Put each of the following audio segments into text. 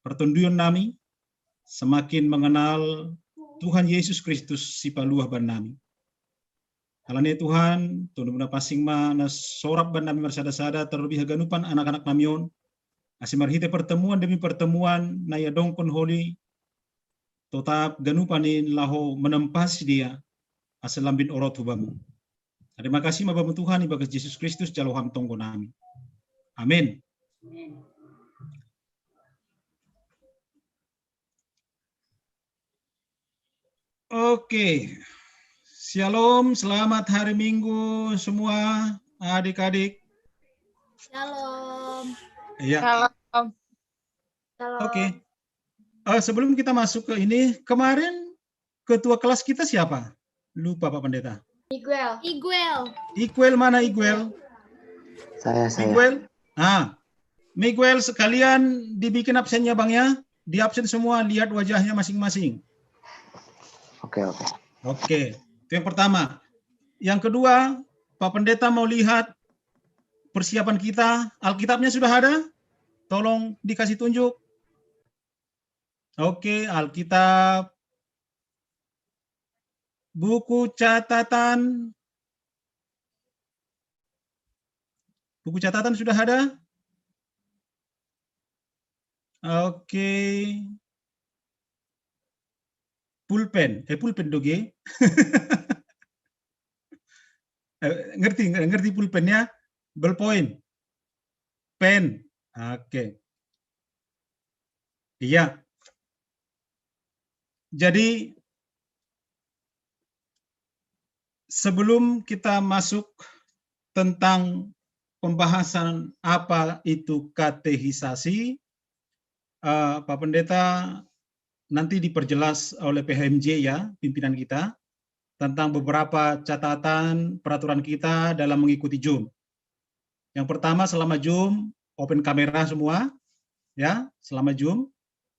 pertunduan nami, semakin mengenal Tuhan Yesus Kristus si paluah ban nami. Alane Tuhan, tunduk pasing mana sorap ban nami marsada-sada terlebih haganupan anak-anak namion, asimarhite pertemuan demi pertemuan naya dongkon holi, tetap ganupanin laho menempasi dia aselambin orot hubamu. Terima kasih Bapak Tuhan, ibagas Yesus Kristus jaloham tonggo nami. Amin. Oke. Shalom, selamat hari Minggu semua adik-adik. Shalom. Iya. Shalom. Oke. Sebelum kita masuk ke ini, kemarin ketua kelas kita siapa? Lupa Pak Pendeta. Iguel mana Iguel? Saya. Miguel? Miguel sekalian dibikin absennya Bang ya. Di absen semua, lihat wajahnya masing-masing. Oke. Itu yang pertama. Yang kedua, Pak Pendeta mau lihat persiapan kita. Alkitabnya sudah ada? Tolong dikasih tunjuk. Oke, Alkitab. Buku catatan. Buku catatan sudah ada? Oke. Pulpen doge. Ngerti pulpennya? Ballpoint. Pen. Oke. Iya. Jadi sebelum kita masuk tentang pembahasan apa itu katehisasi, Pak Pendeta nanti diperjelas oleh PHMJ ya, pimpinan kita, tentang beberapa catatan peraturan kita dalam mengikuti Zoom. Yang pertama, selama Zoom, open kamera semua, ya, selama Zoom.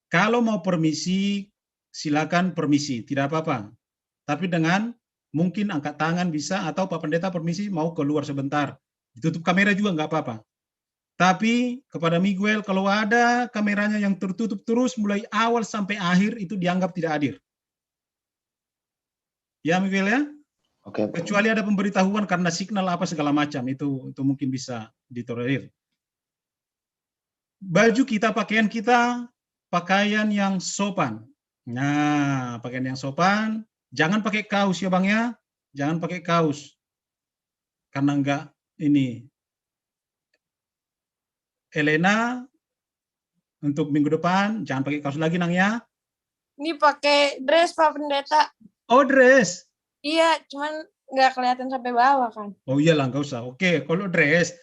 Kalau mau permisi, silakan permisi, tidak apa-apa. Tapi dengan mungkin angkat tangan bisa, atau Pak Pendeta permisi mau keluar sebentar. Ditutup kamera juga nggak apa-apa. Tapi kepada Miguel, kalau ada kameranya yang tertutup terus mulai awal sampai akhir, itu dianggap tidak hadir. Ya Miguel ya? Oke. Kecuali ada pemberitahuan karena signal apa segala macam, itu mungkin bisa ditolerir. Baju kita, pakaian kita, pakaian yang sopan. Nah, pakaian yang sopan, jangan pakai kaos ya Bang ya. Jangan pakai kaos. Karena enggak ini. Elena, untuk minggu depan, jangan pakai kaos lagi Nang ya. Ini pakai dress Pak Pendeta. Oh, dress. Iya, cuman nggak kelihatan sampai bawah kan. Oh iyalah, nggak usah. Oke, kalau dress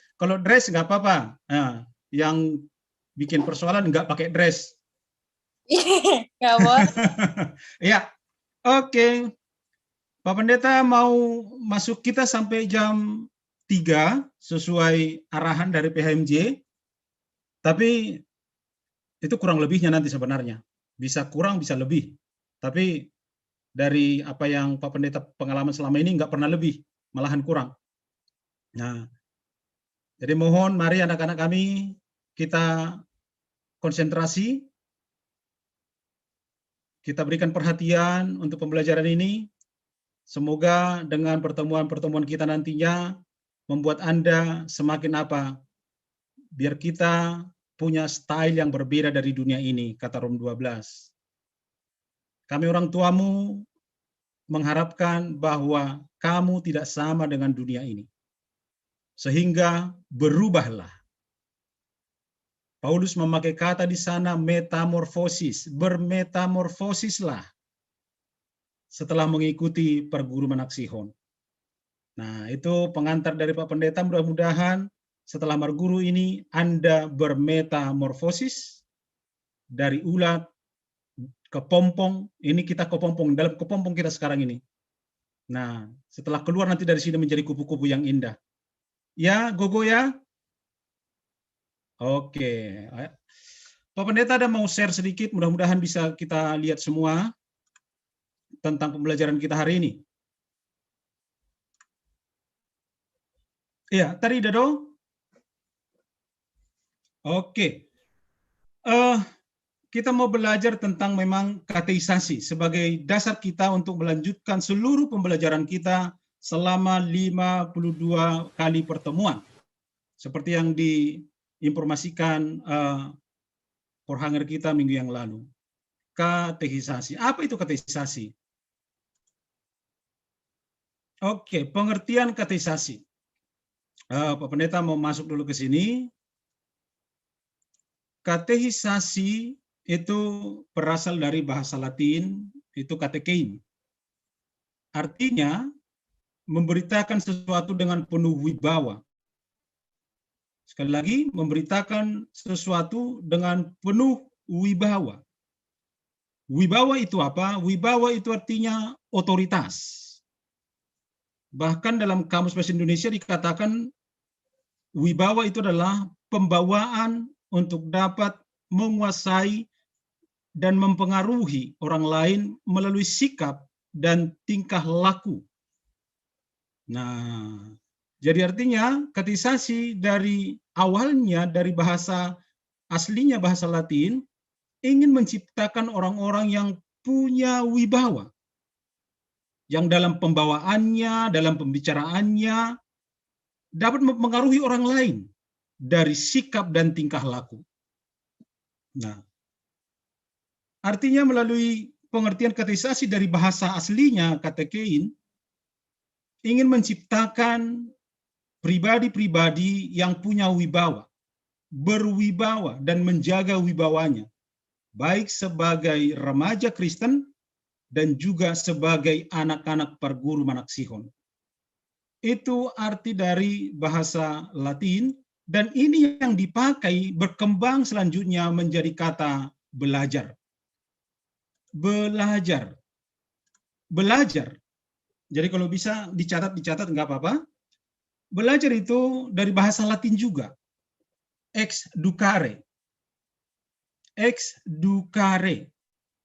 nggak apa-apa. Nah, yang bikin persoalan nggak pakai dress. Nggak boleh. Ya, oke. Pak Pendeta mau masuk kita sampai jam 3 sesuai arahan dari PHMJ. Tapi itu kurang lebihnya nanti sebenarnya. Bisa kurang, bisa lebih. Tapi dari apa yang Pak Pendeta pengalaman selama ini nggak pernah lebih, malahan kurang. Nah, jadi mohon mari anak-anak kami kita konsentrasi, kita berikan perhatian untuk pembelajaran ini. Semoga dengan pertemuan-pertemuan kita nantinya membuat Anda semakin apa? Biar kita punya style yang berbeda dari dunia ini, kata Rom 12. Kami orang tuamu mengharapkan bahwa kamu tidak sama dengan dunia ini. Sehingga berubahlah. Paulus memakai kata di sana metamorfosis, bermetamorfosislah setelah mengikuti perguruan anak Sihon. Nah, itu pengantar dari Pak Pendeta, mudah-mudahan setelah berguru ini Anda bermetamorfosis dari ulat ke pompong. Ini kita ke pompong, dalam kepompong kita sekarang ini. Nah, setelah keluar nanti dari sini menjadi kupu-kupu yang indah. Ya, gogo ya? Oke. Pak Pendeta ada mau share sedikit, mudah-mudahan bisa kita lihat semua tentang pembelajaran kita hari ini. Iya, tadi Dado? Oke. kita mau belajar tentang memang kateisasi sebagai dasar kita untuk melanjutkan seluruh pembelajaran kita selama 52 kali pertemuan. Seperti yang diinformasikan Vorhanger kita minggu yang lalu. Kateisasi. Apa itu kateisasi? Oke, pengertian kateisasi. Pak Pendeta mau masuk dulu ke sini. Kateisasi itu berasal dari bahasa Latin, itu katekein. Artinya, memberitakan sesuatu dengan penuh wibawa. Sekali lagi, memberitakan sesuatu dengan penuh wibawa. Wibawa itu apa? Wibawa itu artinya otoritas. Bahkan dalam Kamus Bahasa Indonesia dikatakan wibawa itu adalah pembawaan untuk dapat menguasai dan mempengaruhi orang lain melalui sikap dan tingkah laku. Nah, jadi artinya kateisasi dari awalnya dari bahasa aslinya bahasa Latin ingin menciptakan orang-orang yang punya wibawa, yang dalam pembawaannya, dalam pembicaraannya dapat mempengaruhi orang lain dari sikap dan tingkah laku. Nah, artinya melalui pengertian kateisasi dari bahasa aslinya katekein ingin menciptakan pribadi-pribadi yang punya wibawa, berwibawa dan menjaga wibawanya, baik sebagai remaja Kristen dan juga sebagai anak-anak perguru Manaksihon. Itu arti dari bahasa Latin, dan ini yang dipakai berkembang selanjutnya menjadi kata belajar. Belajar. Belajar. Jadi kalau bisa dicatat nggak apa-apa. Belajar itu dari bahasa Latin juga. Educare. Educare.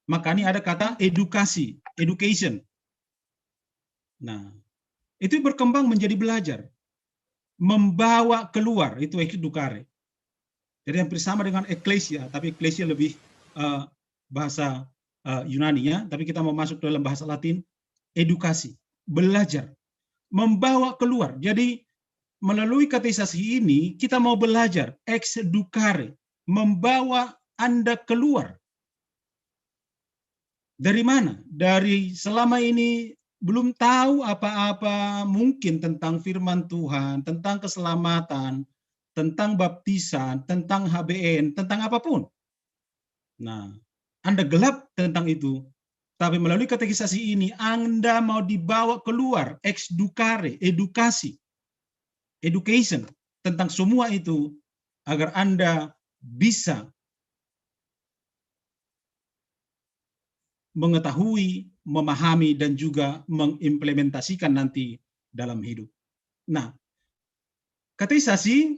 Makanya ada kata edukasi, education. Nah, itu berkembang menjadi belajar. Membawa keluar, itu educare. Jadi hampir sama dengan eklesia, tapi eklesia lebih bahasa Yunani ya, tapi kita mau masuk dalam bahasa Latin, edukasi, belajar, membawa keluar. Jadi melalui kateisasi ini kita mau belajar, educare, membawa Anda keluar. Dari mana? Dari selama ini belum tahu apa-apa mungkin tentang firman Tuhan, tentang keselamatan, tentang baptisan, tentang HBN, tentang apapun. Nah, Anda gelap tentang itu, tapi melalui katekisasi ini Anda mau dibawa keluar, educare, edukasi, education, tentang semua itu, agar Anda bisa mengetahui, memahami, dan juga mengimplementasikan nanti dalam hidup. Nah, kateisasi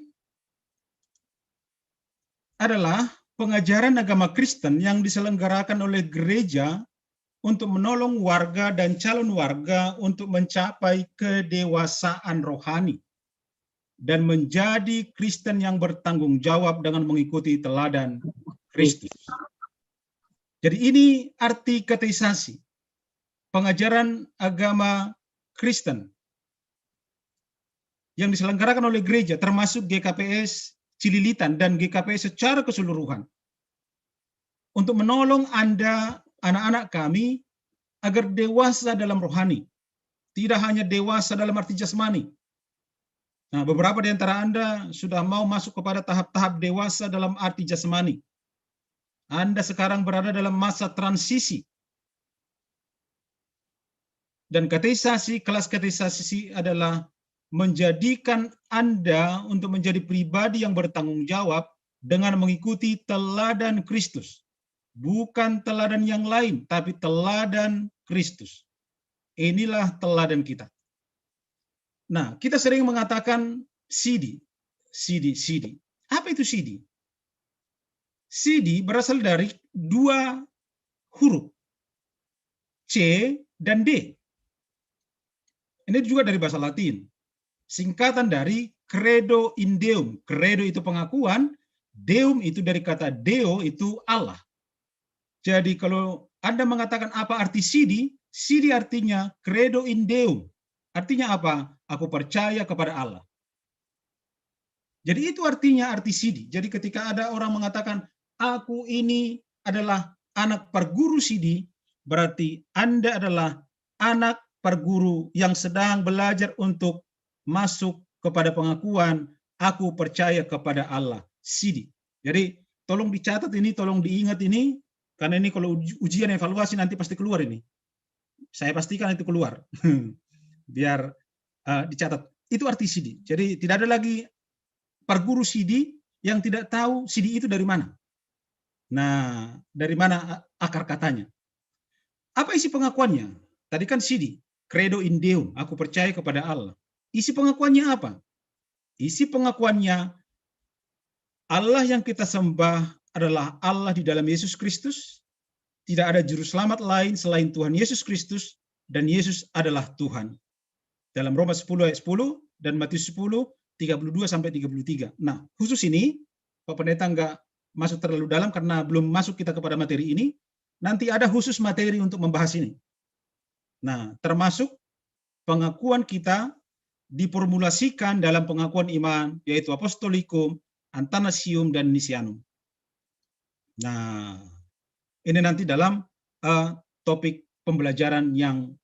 adalah pengajaran agama Kristen yang diselenggarakan oleh gereja untuk menolong warga dan calon warga untuk mencapai kedewasaan rohani dan menjadi Kristen yang bertanggung jawab dengan mengikuti teladan Kristus. Jadi ini arti kateisasi, pengajaran agama Kristen yang diselenggarakan oleh gereja, termasuk GKPS Cililitan dan GKPS secara keseluruhan, untuk menolong Anda, anak-anak kami, agar dewasa dalam rohani, tidak hanya dewasa dalam arti jasmani. Nah, beberapa di antara Anda sudah mau masuk kepada tahap-tahap dewasa dalam arti jasmani. Anda sekarang berada dalam masa transisi. Dan kateisasi, kelas kateisasi adalah menjadikan Anda untuk menjadi pribadi yang bertanggung jawab dengan mengikuti teladan Kristus. Bukan teladan yang lain, tapi teladan Kristus. Inilah teladan kita. Nah, kita sering mengatakan CD. Apa itu CD? CD berasal dari dua huruf, C dan D. Ini juga dari bahasa Latin. Singkatan dari credo in Deum. Credo itu pengakuan, Deum itu dari kata Deo itu Allah. Jadi kalau Anda mengatakan apa arti sidi, sidi artinya credo in Deum. Artinya apa? Aku percaya kepada Allah. Jadi itu artinya arti sidi. Jadi ketika ada orang mengatakan, aku ini adalah anak perguru sidi, berarti Anda adalah anak perguru yang sedang belajar untuk masuk kepada pengakuan, aku percaya kepada Allah. Sidi. Jadi tolong dicatat ini, tolong diingat ini, karena ini kalau ujian evaluasi nanti pasti keluar ini. Saya pastikan itu keluar. Biar dicatat. Itu arti sidi. Jadi tidak ada lagi perguru sidi yang tidak tahu sidi itu dari mana. Nah, dari mana akar katanya? Apa isi pengakuannya? Tadi kan sidi, credo in Deum, aku percaya kepada Allah. Isi pengakuannya apa? Isi pengakuannya, Allah yang kita sembah adalah Allah di dalam Yesus Kristus. Tidak ada juru selamat lain selain Tuhan Yesus Kristus, dan Yesus adalah Tuhan. Dalam Roma 10 ayat 10 dan Matius 10 32 sampai 33. Nah, khusus ini Pak Pendeta enggak masuk terlalu dalam karena belum masuk kita kepada materi ini. Nanti ada khusus materi untuk membahas ini. Nah, termasuk pengakuan kita diformulasikan dalam pengakuan iman, yaitu apostolikum, Athanasium, dan Nisianum. Nah, ini nanti dalam topik pembelajaran yang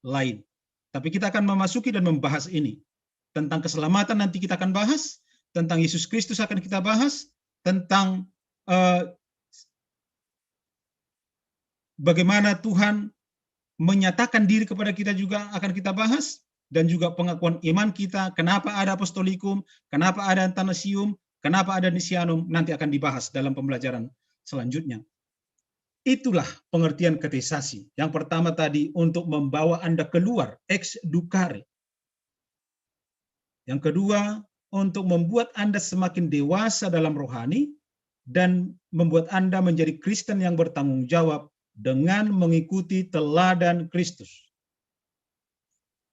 lain. Tapi kita akan memasuki dan membahas ini. Tentang keselamatan nanti kita akan bahas, tentang Yesus Kristus akan kita bahas, tentang bagaimana Tuhan menyatakan diri kepada kita juga akan kita bahas, dan juga pengakuan iman kita, kenapa ada apostolikum, kenapa ada Athanasium, kenapa ada Nisianum, nanti akan dibahas dalam pembelajaran selanjutnya. Itulah pengertian katekisasi. Yang pertama tadi untuk membawa Anda keluar, ex ducare. Yang kedua, untuk membuat Anda semakin dewasa dalam rohani dan membuat Anda menjadi Kristen yang bertanggung jawab dengan mengikuti teladan Kristus.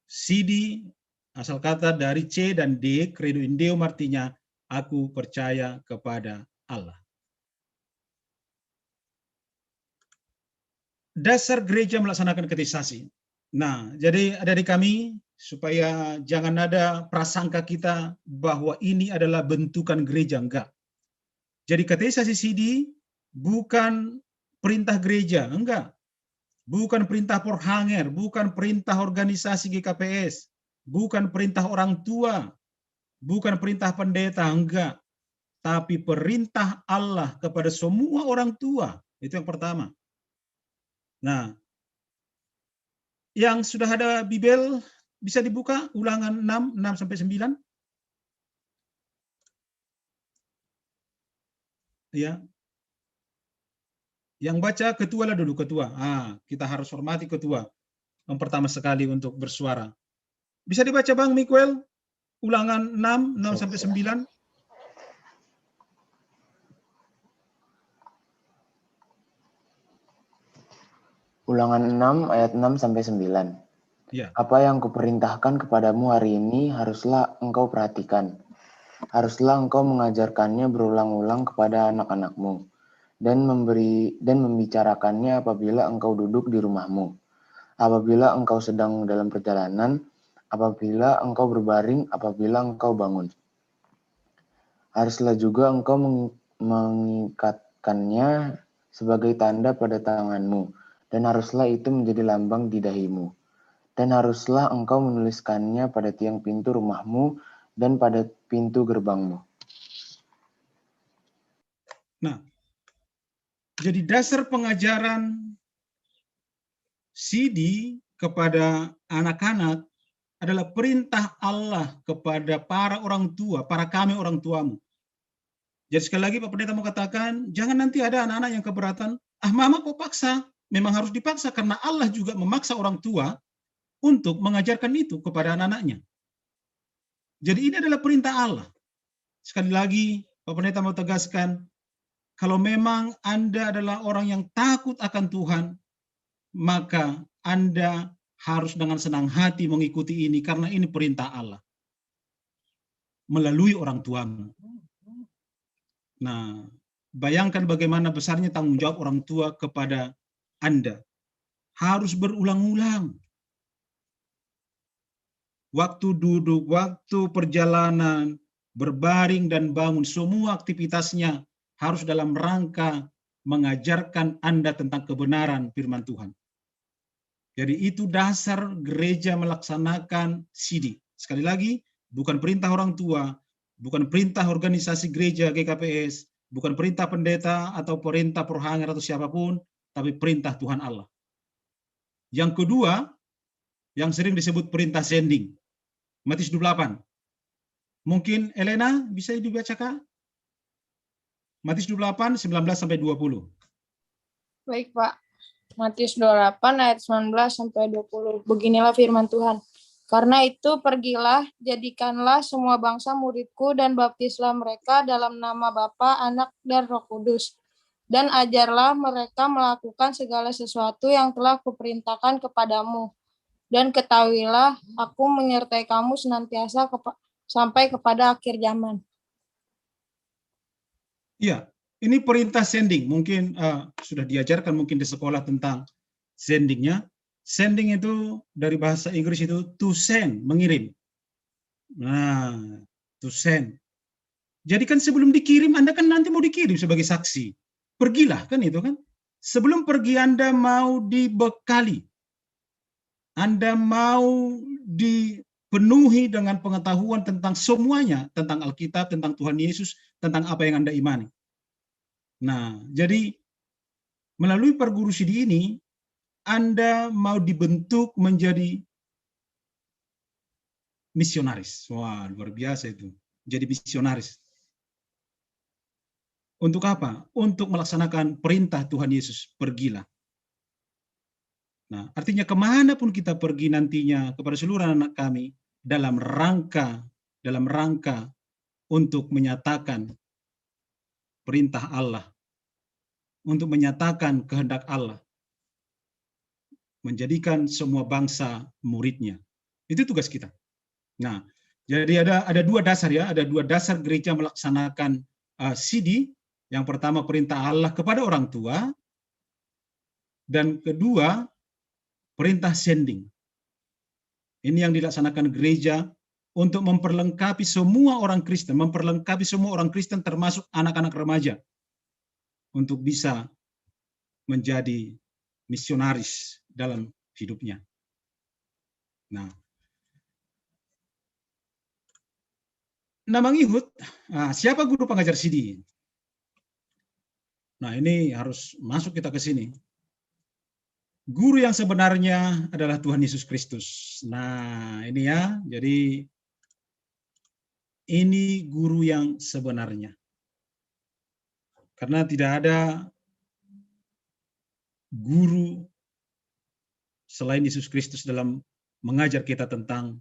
Sidi, asal kata dari C dan D, credo in Deum artinya aku percaya kepada Allah. Dasar gereja melaksanakan katekisasi. Nah, jadi dari kami, supaya jangan ada prasangka kita bahwa ini adalah bentukan gereja, enggak. Jadi katekisasi sidi bukan perintah gereja, enggak. Bukan perintah Porhanger, bukan perintah organisasi GKPS, bukan perintah orang tua, bukan perintah pendeta, enggak. Tapi perintah Allah kepada semua orang tua, itu yang pertama. Nah, yang sudah ada Bibel bisa dibuka Ulangan 6 sampai 9. Ya. Yang baca ketua lah dulu, ketua. Kita harus hormati ketua. Yang pertama sekali untuk bersuara. Bisa dibaca Bang Miguel? Ulangan 6 sampai 9. Ulangan 6 ayat 6 sampai 9. Ya. Apa yang kuperintahkan kepadamu hari ini haruslah engkau perhatikan. Haruslah engkau mengajarkannya berulang-ulang kepada anak-anakmu dan membicarakannya apabila engkau duduk di rumahmu, apabila engkau sedang dalam perjalanan, apabila engkau berbaring, apabila engkau bangun. Haruslah juga engkau mengikatkannya sebagai tanda pada tanganmu, dan haruslah itu menjadi lambang di dahimu. Dan haruslah engkau menuliskannya pada tiang pintu rumahmu dan pada pintu gerbangmu. Nah, jadi dasar pengajaran sidi kepada anak-anak adalah perintah Allah kepada para orang tua, para kami orang tuamu. Jadi sekali lagi Pak Pendeta mau katakan, jangan nanti ada anak-anak yang keberatan, mama kok paksa? Memang harus dipaksa karena Allah juga memaksa orang tua untuk mengajarkan itu kepada anak-anaknya. Jadi ini adalah perintah Allah. Sekali lagi Pak Pendeta mau tegaskan, kalau memang Anda adalah orang yang takut akan Tuhan, maka Anda harus dengan senang hati mengikuti ini karena ini perintah Allah melalui orang tuamu. Nah, bayangkan bagaimana besarnya tanggung jawab orang tua kepada Anda. Harus berulang-ulang. Waktu duduk, waktu perjalanan, berbaring dan bangun, semua aktivitasnya harus dalam rangka mengajarkan Anda tentang kebenaran firman Tuhan. Jadi itu dasar gereja melaksanakan CD. Sekali lagi, bukan perintah orang tua, bukan perintah organisasi gereja GKPS, bukan perintah pendeta atau perintah perorangan atau siapapun, tapi perintah Tuhan Allah. Yang kedua, yang sering disebut perintah sending. Matius 28. Mungkin Elena bisa dibacakan? Matius 28, 19-20. Baik, Pak. Matius 28 ayat 19-20. Beginilah firman Tuhan. Karena itu pergilah, jadikanlah semua bangsa muridku dan baptislah mereka dalam nama Bapa, Anak, dan Roh Kudus. Dan ajarlah mereka melakukan segala sesuatu yang telah kuperintahkan kepadamu. Dan ketahuilah, aku menyertai kamu senantiasa sampai kepada akhir zaman. Iya, ini perintah sending. Mungkin sudah diajarkan mungkin di sekolah tentang sendingnya. Sending itu dari bahasa Inggris itu to send, mengirim. Nah, to send. Jadi kan sebelum dikirim, Anda kan nanti mau dikirim sebagai saksi. Pergilah, kan itu kan. Sebelum pergi Anda mau dibekali. Anda mau dipenuhi dengan pengetahuan tentang semuanya, tentang Alkitab, tentang Tuhan Yesus, tentang apa yang Anda imani. Nah, jadi melalui perguru CD ini, Anda mau dibentuk menjadi misionaris. Wah, luar biasa itu. Jadi misionaris. Untuk apa? Untuk melaksanakan perintah Tuhan Yesus, pergilah. Nah, artinya kemanapun kita pergi nantinya kepada seluruh anak kami, dalam rangka untuk menyatakan perintah Allah, untuk menyatakan kehendak Allah, menjadikan semua bangsa muridnya. Itu tugas kita. Nah, jadi ada dua dasar ya, ada dua dasar gereja melaksanakan CD. Yang pertama perintah Allah kepada orang tua, dan kedua perintah sending. Ini yang dilaksanakan gereja untuk memperlengkapi semua orang Kristen, termasuk anak-anak remaja, untuk bisa menjadi misionaris dalam hidupnya. Nah, Namang Ihud, siapa guru pengajar CD? Nah, ini harus masuk kita ke sini. Guru yang sebenarnya adalah Tuhan Yesus Kristus. Nah, ini ya, jadi ini guru yang sebenarnya. Karena tidak ada guru selain Yesus Kristus dalam mengajar kita tentang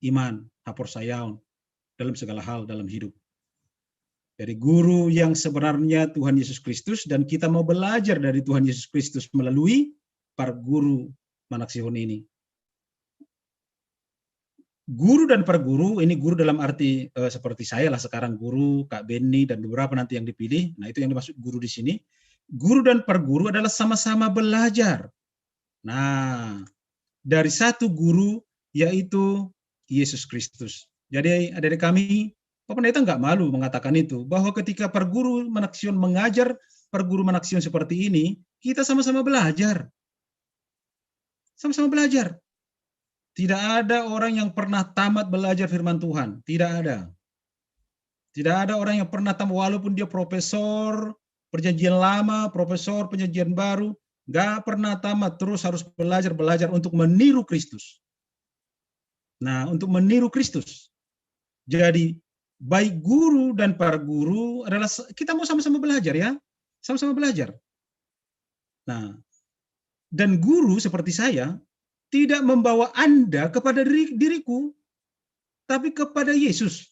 iman, haporsayaun, dalam segala hal dalam hidup. Jadi guru yang sebenarnya Tuhan Yesus Kristus, dan kita mau belajar dari Tuhan Yesus Kristus melalui para guru Manaksihon ini. Guru dan perguru, ini guru dalam arti seperti saya lah sekarang, guru, Kak Benny, dan beberapa nanti yang dipilih. Nah, itu yang dimaksud guru di sini. Guru dan perguru adalah sama-sama belajar. Nah, dari satu guru, yaitu Yesus Kristus. Jadi dari kami, Pak Pendeta nggak malu mengatakan itu, bahwa ketika perguru Manaksihon mengajar perguru Manaksihon seperti ini, kita sama-sama belajar. Sama-sama belajar. Tidak ada orang yang pernah tamat belajar firman Tuhan. Tidak ada. Tidak ada orang yang pernah tamat, walaupun dia profesor perjanjian lama, profesor perjanjian baru, nggak pernah tamat, terus harus belajar untuk meniru Kristus. Nah, untuk meniru Kristus. Jadi, baik guru dan para guru adalah, kita mau sama-sama belajar ya. Sama-sama belajar. Nah, dan guru seperti saya tidak membawa Anda kepada diriku, tapi kepada Yesus.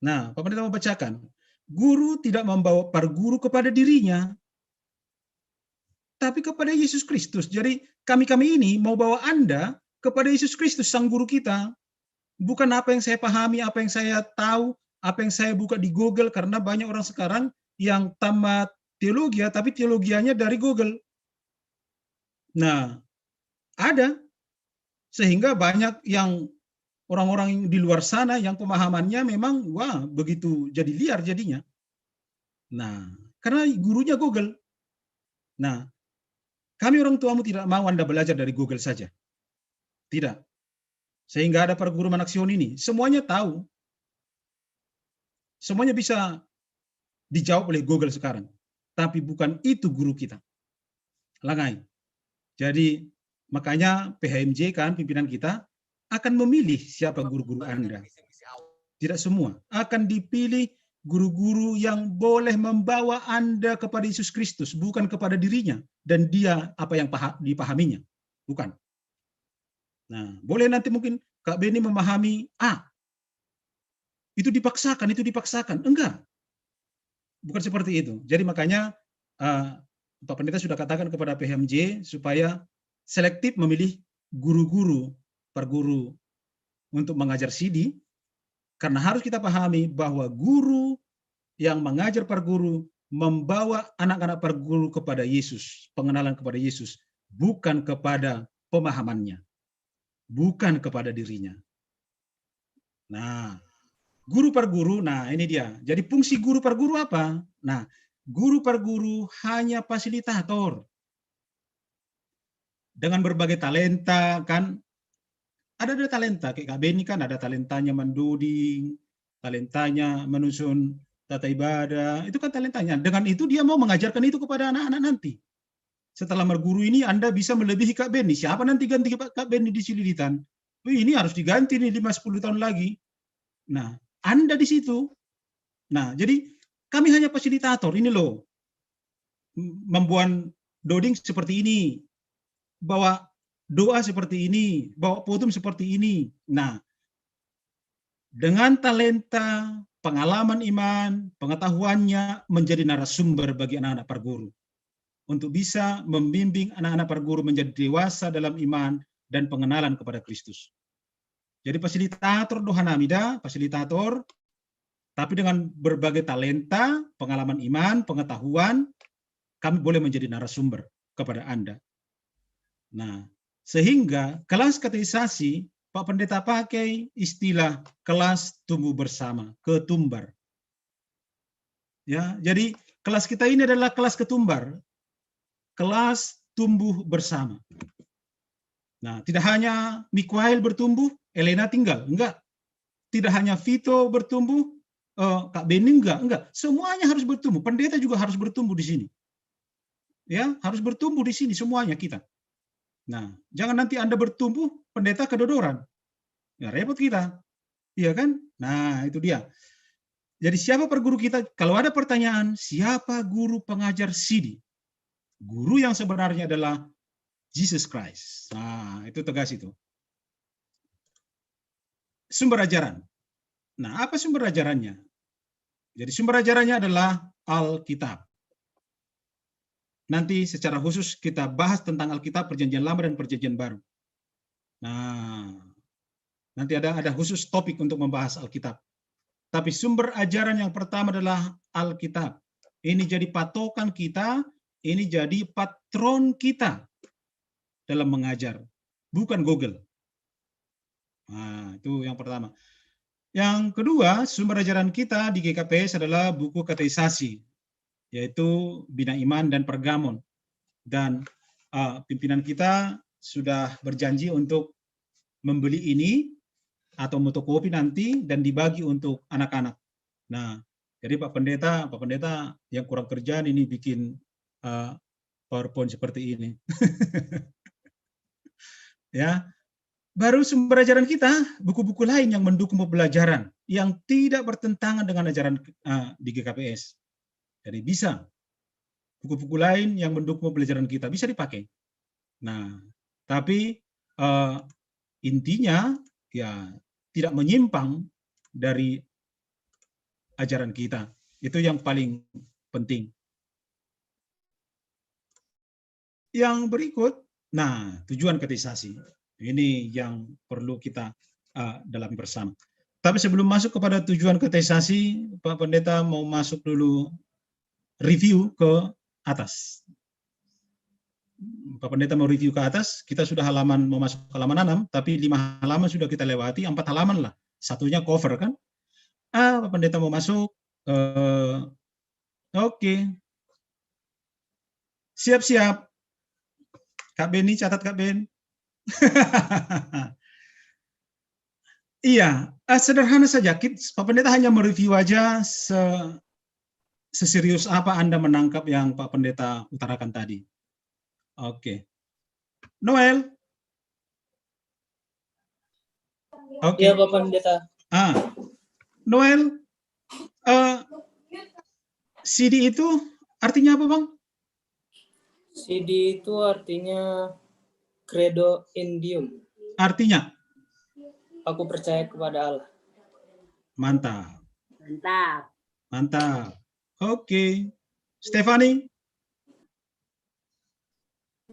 Nah, Pak Pendeta mau bacakan. Guru tidak membawa para guru kepada dirinya, tapi kepada Yesus Kristus. Jadi kami ini mau bawa Anda kepada Yesus Kristus, sang guru kita. Bukan apa yang saya pahami, apa yang saya tahu, apa yang saya buka di Google, karena banyak orang sekarang yang tamat teologi, tapi teologianya dari Google. Nah, ada. Sehingga banyak yang orang-orang di luar sana yang pemahamannya memang, wah, begitu jadi liar jadinya. Nah, karena gurunya Google. Nah, kami orang tuamu tidak mau Anda belajar dari Google saja. Tidak. Sehingga ada perguruan anak Sion ini. Semuanya tahu. Semuanya bisa dijawab oleh Google sekarang. Tapi bukan itu guru kita. Langai. Jadi, makanya PHMJ kan, pimpinan kita, akan memilih siapa guru-guru Anda. Tidak semua. Akan dipilih guru-guru yang boleh membawa Anda kepada Yesus Kristus, bukan kepada dirinya dan dia apa yang dipahaminya. Bukan. Nah, boleh nanti mungkin Kak Beni memahami itu dipaksakan. Enggak. Bukan seperti itu. Jadi makanya Pak Pendeta sudah katakan kepada PHMJ supaya selektif memilih guru-guru, perguru untuk mengajar CD, karena harus kita pahami bahwa guru yang mengajar perguru membawa anak-anak perguru kepada Yesus, pengenalan kepada Yesus, bukan kepada pemahamannya, bukan kepada dirinya. Nah, guru perguru, nah ini dia. Jadi fungsi guru perguru apa? Nah, guru perguru hanya fasilitator. Dengan berbagai talenta, kan ada talenta, kayak Kak Beni kan ada talentanya menduding, talentanya menusun tata ibadah, itu kan talentanya. Dengan itu dia mau mengajarkan itu kepada anak-anak nanti. Setelah berguru ini Anda bisa melebihi Kak Beni. Siapa nanti ganti Kak Beni di Cililitan? Ini harus diganti nih 5-10 tahun lagi. Nah, Anda di situ. Nah, jadi kami hanya fasilitator, ini loh. Membuat doding seperti ini. Bawa doa seperti ini, bawa potum seperti ini. Nah, dengan talenta, pengalaman iman, pengetahuannya menjadi narasumber bagi anak-anak perguru untuk bisa membimbing anak-anak perguru menjadi dewasa dalam iman dan pengenalan kepada Kristus. Jadi fasilitator dohanamida, fasilitator, tapi dengan berbagai talenta, pengalaman iman, pengetahuan, kami boleh menjadi narasumber kepada Anda. Nah, sehingga kelas katekisasi Pak Pendeta pakai istilah kelas tumbuh bersama, ketumbar. Ya, jadi kelas kita ini adalah kelas ketumbar, kelas tumbuh bersama. Nah, tidak hanya Mikael bertumbuh, Elena tinggal, enggak. Tidak hanya Vito bertumbuh, Kak Beni enggak. Semuanya harus bertumbuh. Pendeta juga harus bertumbuh di sini. Ya, harus bertumbuh di sini semuanya kita. Nah, jangan nanti Anda bertumbuh, pendeta kedodoran. Ya, repot kita. Iya kan? Nah, itu dia. Jadi siapa perguru kita? Kalau ada pertanyaan, siapa guru pengajar CD? Guru yang sebenarnya adalah Jesus Christ. Nah, itu tegas itu. Sumber ajaran. Nah, apa sumber ajarannya? Jadi sumber ajarannya adalah Alkitab. Nanti secara khusus kita bahas tentang Alkitab, Perjanjian Lama dan Perjanjian Baru. Nah, nanti ada khusus topik untuk membahas Alkitab. Tapi sumber ajaran yang pertama adalah Alkitab. Ini jadi patokan kita, ini jadi patron kita dalam mengajar, bukan Google. Nah, itu yang pertama. Yang kedua, sumber ajaran kita di GKPS adalah buku katekisasi, yaitu Bina Iman dan Pergamon. Dan pimpinan kita sudah berjanji untuk membeli ini atau fotokopi nanti dan dibagi untuk anak-anak. Nah, jadi Pak Pendeta yang kurang kerjaan ini bikin PowerPoint seperti ini. Ya, baru sumber ajaran kita, buku-buku lain yang mendukung pembelajaran yang tidak bertentangan dengan ajaran di GKPS. Jadi bisa buku-buku lain yang mendukung pembelajaran kita bisa dipakai. Nah, tapi intinya ya tidak menyimpang dari ajaran kita. Itu yang paling penting. Yang berikut, nah, tujuan katekisasi. Ini yang perlu kita dalami bersama. Tapi sebelum masuk kepada tujuan katekisasi, Pak Pendeta mau masuk dulu review ke atas. Pak Pendeta mau review ke atas, kita sudah mau masuk halaman 6, tapi 5 halaman sudah kita lewati, 4 halaman lah. Satunya cover kan. Pak Pendeta mau masuk. Oke. Siap-siap. Kak Beni, catat Kak Ben. Iya, sederhana saja. Pak Pendeta hanya mereview aja seserius apa Anda menangkap yang Pak Pendeta utarakan tadi. Oke. Noel. Oke. Iya, Bapak Pendeta. Noel, CD itu artinya apa, Bang? CD itu artinya Credo in Deum. Artinya? Aku percaya kepada Allah. Mantap. Mantap. Mantap. Oke. Stefani?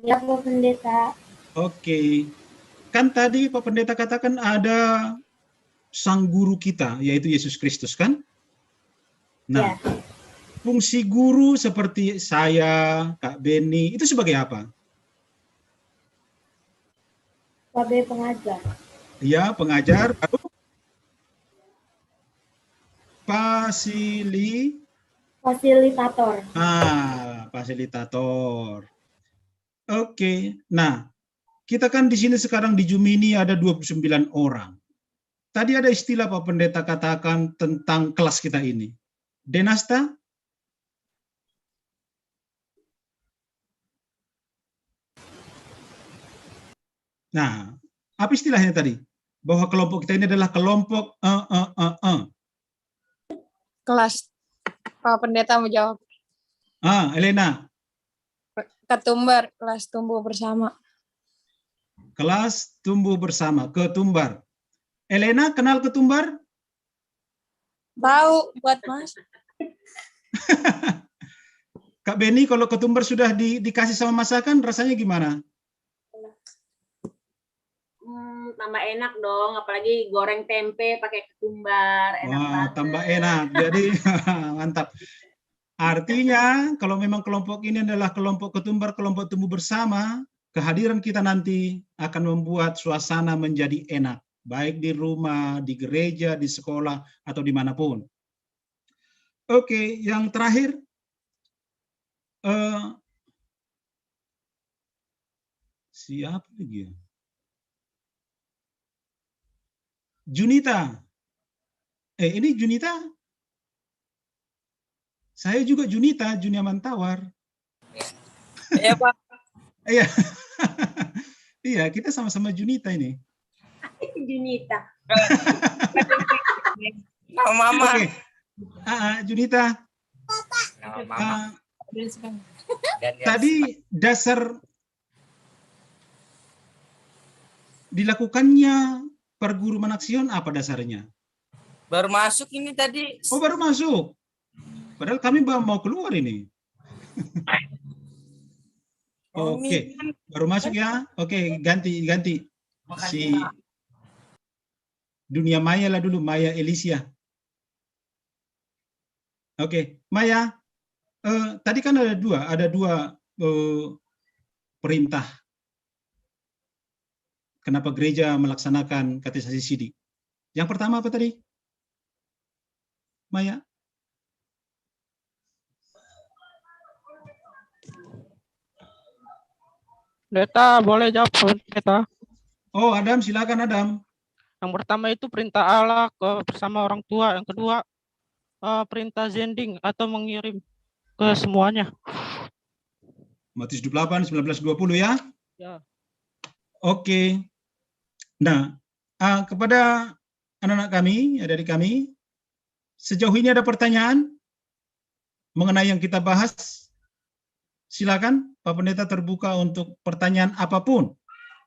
Ya, Pak Pendeta. Oke. Kan tadi Pak Pendeta katakan ada sang guru kita, yaitu Yesus Kristus, kan? Nah, Ya. Fungsi guru seperti saya, Kak Beni, itu sebagai apa? Sebagai pengajar. Ya, pengajar. Lalu Fasilitator. Fasilitator. Oke. Nah, kita kan di sini sekarang di Jumini ada 29 orang. Tadi ada istilah Pak Pendeta katakan tentang kelas kita ini. Denasta? Nah, apa istilahnya tadi? Bahwa kelompok kita ini adalah kelompok Kelas. Pak Pendeta menjawab. Elena. Ketumbar, kelas tumbuh bersama. Kelas tumbuh bersama, ketumbar. Elena kenal ketumbar? Tahu buat Mas. Kak Beni, kalau ketumbar sudah dikasih sama masakan, rasanya gimana? Tambah enak dong, apalagi goreng tempe pakai ketumbar, enak banget. Tambah enak. Jadi mantap. Artinya, kalau memang kelompok ini adalah kelompok ketumbar, kelompok tumbuh bersama, kehadiran kita nanti akan membuat suasana menjadi enak, baik di rumah, di gereja, di sekolah, atau dimanapun. Oke, yang terakhir, siapa lagi ya? Junita. Ini Junita? Saya juga Junita, Junia Mantawar. Iya, Pak. Iya. Iya, kita sama-sama Junita ini. Junita. Nama Mama. Oke. Junita. Nama Mama. Tadi dasar dilakukannya perguru Manaksion apa dasarnya? Baru masuk ini tadi. Oh, baru masuk. Padahal kami mau keluar ini. Oke, baru masuk ya. Oke, ganti. Si Dunia Maya lah dulu, Maya Elisia. Oke, Maya. Tadi kan ada dua perintah. Kenapa gereja melaksanakan katekisasi CD? Yang pertama apa tadi? Maya? Pendeta, boleh jawab, Pendeta? Oh, Adam, silakan Adam. Yang pertama itu perintah Allah bersama orang tua. Yang kedua, perintah sending atau mengirim ke semuanya. Matius 28, 19-20 ya? Ya. Oke. Nah, kepada anak-anak kami, dari kami, sejauh ini ada pertanyaan mengenai yang kita bahas? Silakan, Pak Pendeta terbuka untuk pertanyaan apapun.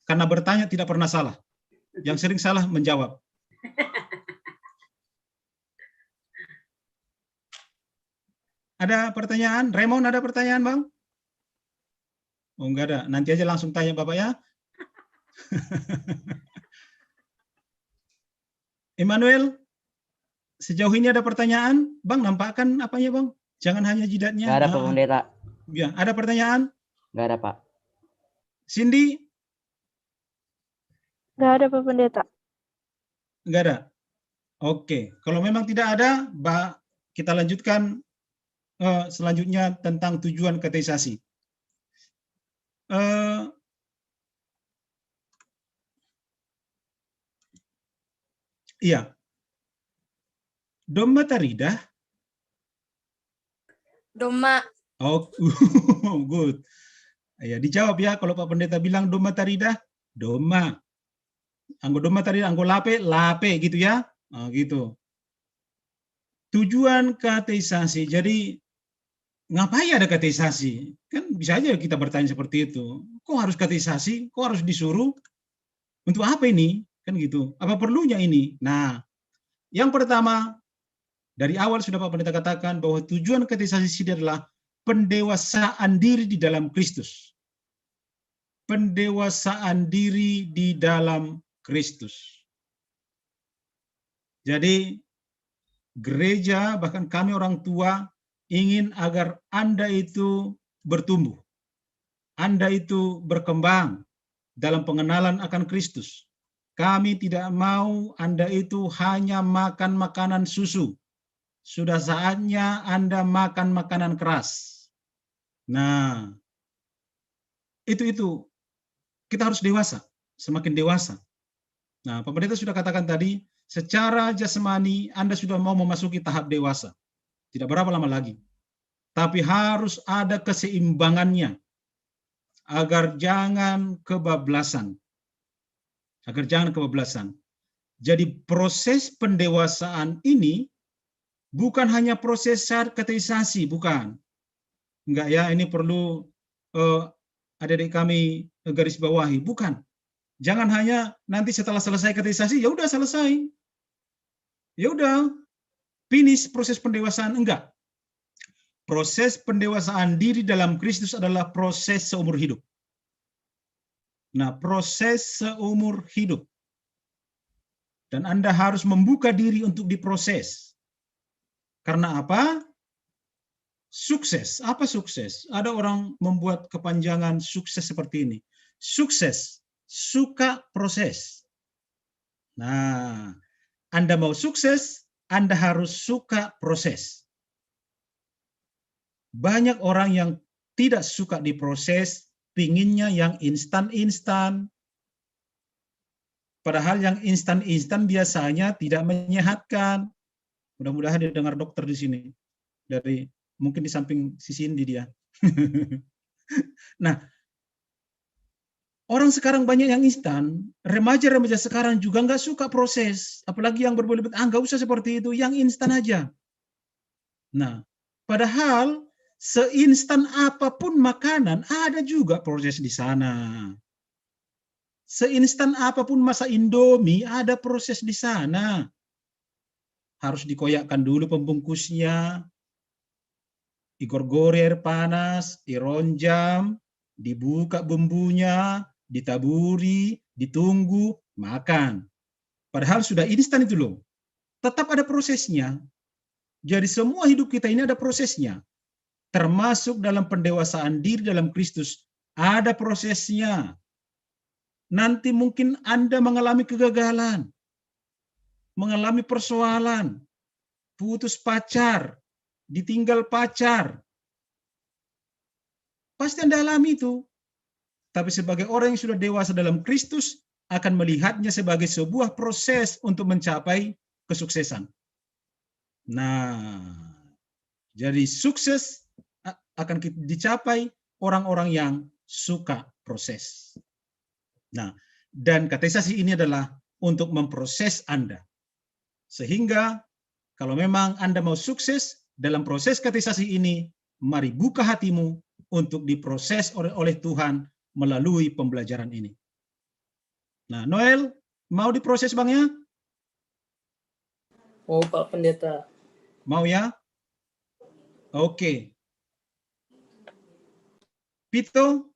Karena bertanya tidak pernah salah. Yang sering salah menjawab. Ada pertanyaan? Raymond ada pertanyaan, Bang? Oh, enggak ada. Nanti aja langsung tanya Bapak ya. Emmanuel, sejauh ini ada pertanyaan? Bang, nampakkan apanya, Bang? Jangan hanya jidatnya. Nggak ada Pak Pendeta. Ya, ada pertanyaan? Nggak ada Pak. Cindy? Nggak ada Pak Pendeta. Nggak ada? Oke, kalau memang tidak ada, kita lanjutkan selanjutnya tentang tujuan katekisasi. Iya. Domma taridah. Doma. Oh, good. Ya, dijawab ya kalau Pak Pendeta bilang domma taridah, domma. Anggo domma taridah, anggo lape, lape gitu ya. Nah, gitu. Tujuan katekisasi. Jadi ngapain ada katekisasi? Kan bisa aja kita bertanya seperti itu. Kok harus katekisasi? Kok harus disuruh? Untuk apa ini? Kan gitu. Apa perlunya ini? Nah, yang pertama, dari awal sudah Pak Pendeta katakan bahwa tujuan katekisasi ini adalah pendewasaan diri di dalam Kristus. Pendewasaan diri di dalam Kristus. Jadi, gereja, bahkan kami orang tua, ingin agar Anda itu bertumbuh. Anda itu berkembang dalam pengenalan akan Kristus. Kami tidak mau Anda itu hanya makan makanan susu. Sudah saatnya Anda makan makanan keras. Nah, itu kita harus dewasa, semakin dewasa. Nah, Pak Pendeta sudah katakan tadi, secara jasmani Anda sudah mau memasuki tahap dewasa. Tidak berapa lama lagi. Tapi harus ada keseimbangannya agar jangan kebablasan. Agar jangan kebablasan. Jadi proses pendewasaan ini bukan hanya proses katekisasi, bukan. Enggak ya, ini perlu adik-adik kami garis bawahi, bukan. Jangan hanya nanti setelah selesai katekisasi, ya udah selesai. Ya udah, finish proses pendewasaan, enggak. Proses pendewasaan diri dalam Kristus adalah proses seumur hidup. Nah, proses seumur hidup. Dan Anda harus membuka diri untuk diproses. Karena apa? Sukses. Apa sukses? Ada orang membuat kepanjangan sukses seperti ini. Sukses, suka proses. Nah, Anda mau sukses, Anda harus suka proses. Banyak orang yang tidak suka diproses, pinginnya yang instan-instan. Padahal yang instan-instan biasanya tidak menyehatkan. Mudah-mudahan dia dengar dokter di sini. Dari mungkin di samping si Cindy dia. Nah, orang sekarang banyak yang instan. Remaja-remaja sekarang juga nggak suka proses. Apalagi yang berboleh-boleh, nggak usah seperti itu, yang instan aja. Nah, padahal seinstan apapun makanan, ada juga proses di sana. Seinstan apapun masa Indomie, ada proses di sana. Harus dikoyakkan dulu pembungkusnya, digorgori air panas, dironjam, dibuka bumbunya, ditaburi, ditunggu, makan. Padahal sudah instan itu loh. Tetap ada prosesnya. Jadi semua hidup kita ini ada prosesnya. Termasuk dalam pendewasaan diri dalam Kristus, ada prosesnya. Nanti mungkin Anda mengalami kegagalan, mengalami persoalan, putus pacar, ditinggal pacar. Pasti Anda alami itu. Tapi sebagai orang yang sudah dewasa dalam Kristus, akan melihatnya sebagai sebuah proses untuk mencapai kesuksesan. Nah, jadi sukses akan dicapai orang-orang yang suka proses. Nah, dan katekisasi ini adalah untuk memproses Anda. Sehingga kalau memang Anda mau sukses dalam proses katekisasi ini, mari buka hatimu untuk diproses oleh Tuhan melalui pembelajaran ini. Nah, Noel, mau diproses Bang ya? Oh, Pak Pendeta. Mau ya? Oke. Pito,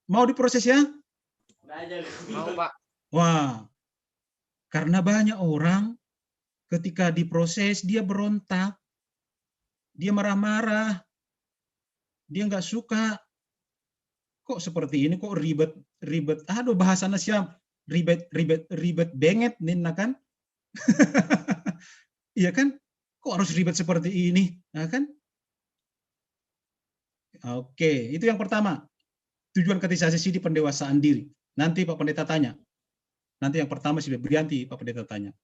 mau diproses ya? Mau, Pak. Wah, karena banyak orang ketika diproses dia berontak. dia marah-marah, dia nggak suka. Kok seperti ini, kok ribet. Aduh, bahasanya siap, ribet benget nina kan? Iya kan? Kok harus ribet seperti ini? Nah, kan? Oke, itu yang pertama. Tujuan katekisasi di pendewasaan diri. Nanti Pak Pendeta tanya. Nanti yang pertama si Febrianti, Pak Pendeta tanya.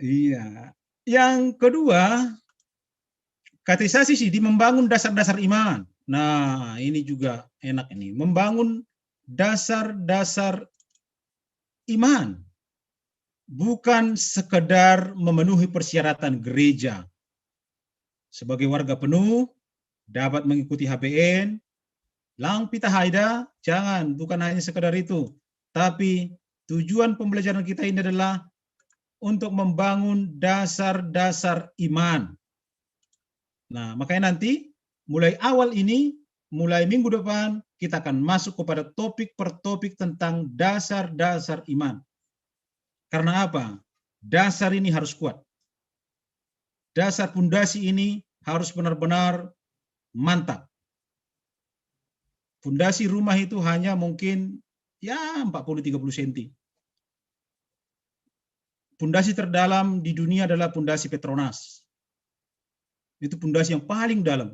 Iya. Yang kedua, katekisasi sih membangun dasar-dasar iman. Nah, ini juga enak ini. Membangun dasar-dasar iman. Bukan sekedar memenuhi persyaratan gereja. Sebagai warga penuh, dapat mengikuti HBN, Lang Pita Haida, jangan, bukan hanya sekedar itu. Tapi tujuan pembelajaran kita ini adalah untuk membangun dasar-dasar iman. Nah, makanya nanti mulai awal ini, mulai minggu depan, kita akan masuk kepada topik per topik tentang dasar-dasar iman. Karena apa? Dasar ini harus kuat. Dasar pondasi ini harus benar-benar mantap. Pondasi rumah itu hanya mungkin ya 40-30 cm. Pondasi terdalam di dunia adalah pondasi Petronas. Itu pondasi yang paling dalam.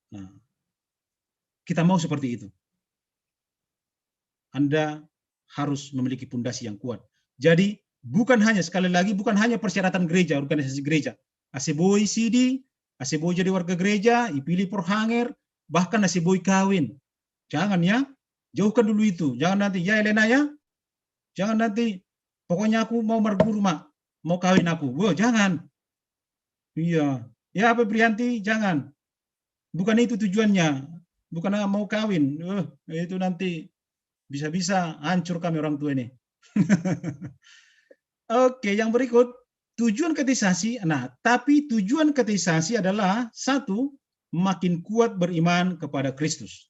Nah, kita mau seperti itu. Anda harus memiliki pondasi yang kuat. Jadi bukan hanya, sekali lagi, bukan hanya persyaratan gereja, organisasi gereja. Aseboy CD, aseboy jadi warga gereja, ipilih porhanger, bahkan aseboy kawin. Jangan ya, jauhkan dulu itu. Jangan nanti, ya Elena ya, jangan nanti, pokoknya aku mau merguru mak, mau kawin aku. Wah, jangan. Iya, ya Febrianti, jangan. Bukan itu tujuannya, bukan mau kawin. Itu nanti bisa-bisa hancur kami orang tua ini. Oke, yang berikut, tujuan katekisasi. Nah, tapi tujuan katekisasi adalah satu, makin kuat beriman kepada Kristus.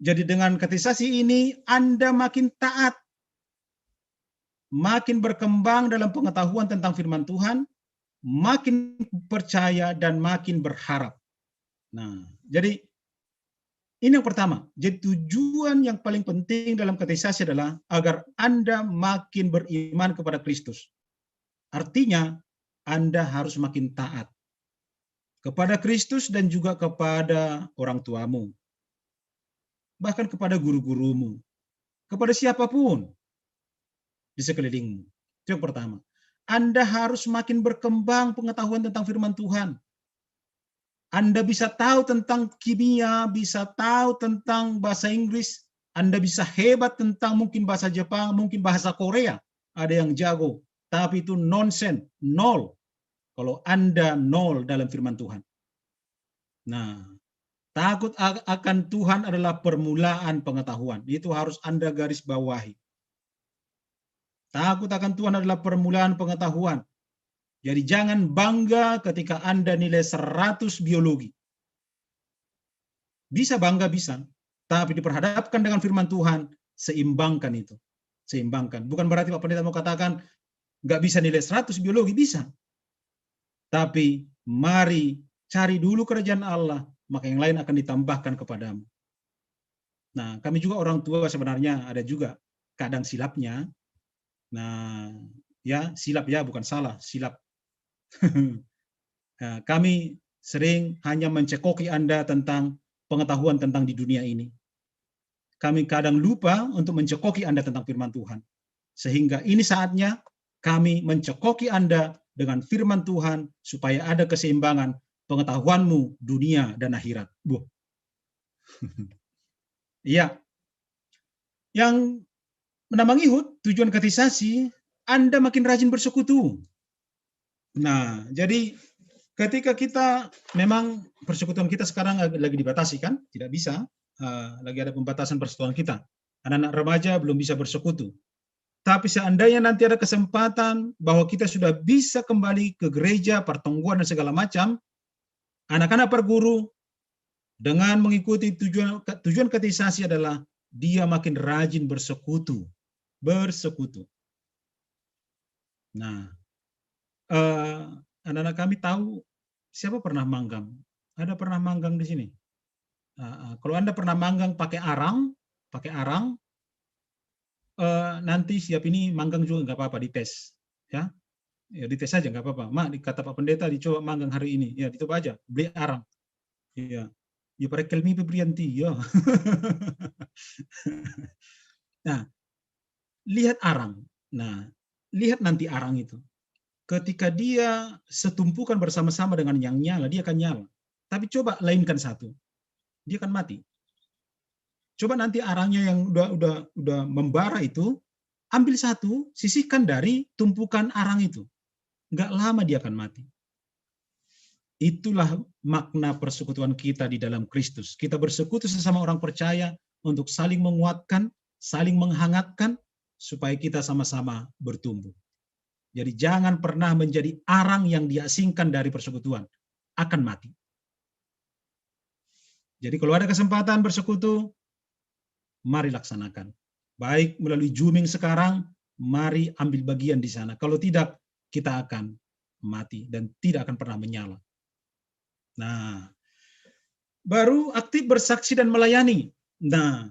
Jadi dengan katekisasi ini, Anda makin taat, makin berkembang dalam pengetahuan tentang firman Tuhan, makin percaya dan makin berharap. Nah, jadi ini yang pertama. Jadi tujuan yang paling penting dalam katekisasi adalah agar Anda makin beriman kepada Kristus. Artinya, Anda harus makin taat kepada Kristus dan juga kepada orang tuamu. Bahkan kepada guru-gurumu. Kepada siapapun di sekelilingmu. Itu yang pertama. Anda harus makin berkembang pengetahuan tentang firman Tuhan. Anda bisa tahu tentang kimia, bisa tahu tentang bahasa Inggris, Anda bisa hebat tentang mungkin bahasa Jepang, mungkin bahasa Korea, ada yang jago, tapi itu nonsen, nol. Kalau Anda nol dalam firman Tuhan. Nah, takut akan Tuhan adalah permulaan pengetahuan. Itu harus Anda garis bawahi. Takut akan Tuhan adalah permulaan pengetahuan. Jadi jangan bangga ketika Anda nilai 100 biologi. Bisa bangga, bisa. Tapi diperhadapkan dengan firman Tuhan, seimbangkan itu. Seimbangkan. Bukan berarti Pak Pendeta mau katakan, nggak bisa nilai 100 biologi, bisa. Tapi mari cari dulu kerajaan Allah, maka yang lain akan ditambahkan kepadamu. Nah, kami juga orang tua sebenarnya ada juga kadang silapnya. Nah, ya silap ya, bukan salah, silap. Nah, kami sering hanya mencekoki Anda tentang pengetahuan tentang di dunia ini. Kami kadang lupa untuk mencekoki Anda tentang firman Tuhan. Sehingga ini saatnya kami mencekoki Anda dengan firman Tuhan supaya ada keseimbangan pengetahuanmu dunia dan akhirat. Iya. Yang menambah ihud, tujuan katekisasi, Anda makin rajin bersekutu. Nah, jadi ketika kita memang persekutuan kita sekarang lagi dibatasi kan, tidak bisa, lagi ada pembatasan persekutuan kita. Anak-anak remaja belum bisa bersekutu. Tapi seandainya nanti ada kesempatan bahwa kita sudah bisa kembali ke gereja, pertemuan dan segala macam, anak-anak perguru dengan mengikuti tujuan katekisasi adalah dia makin rajin bersekutu. Bersekutu. Nah, anak-anak kami tahu siapa pernah manggang? Ada pernah manggang di sini? Kalau Anda pernah manggang pakai arang, nanti siap ini manggang juga nggak apa-apa, dites, ya. Ya dites aja nggak apa-apa. Mak, kata Pak Pendeta dicoba manggang hari ini, ya dicoba aja, beli arang, ya. Ya pakai kelmi Prianti, ya. Nah, lihat arang. Nah, lihat nanti arang itu. Ketika dia setumpukan bersama-sama dengan yang nyala, dia akan nyala. Tapi coba lainkan satu, dia akan mati. Coba nanti arangnya yang udah membara itu, ambil satu, sisihkan dari tumpukan arang itu. Nggak lama dia akan mati. Itulah makna persekutuan kita di dalam Kristus. Kita bersekutu sesama orang percaya untuk saling menguatkan, saling menghangatkan, supaya kita sama-sama bertumbuh. Jadi jangan pernah menjadi arang yang diasingkan dari persekutuan. Akan mati. Jadi kalau ada kesempatan bersekutu, mari laksanakan. Baik melalui Zooming sekarang, mari ambil bagian di sana. Kalau tidak, kita akan mati dan tidak akan pernah menyala. Nah, baru aktif bersaksi dan melayani. Nah,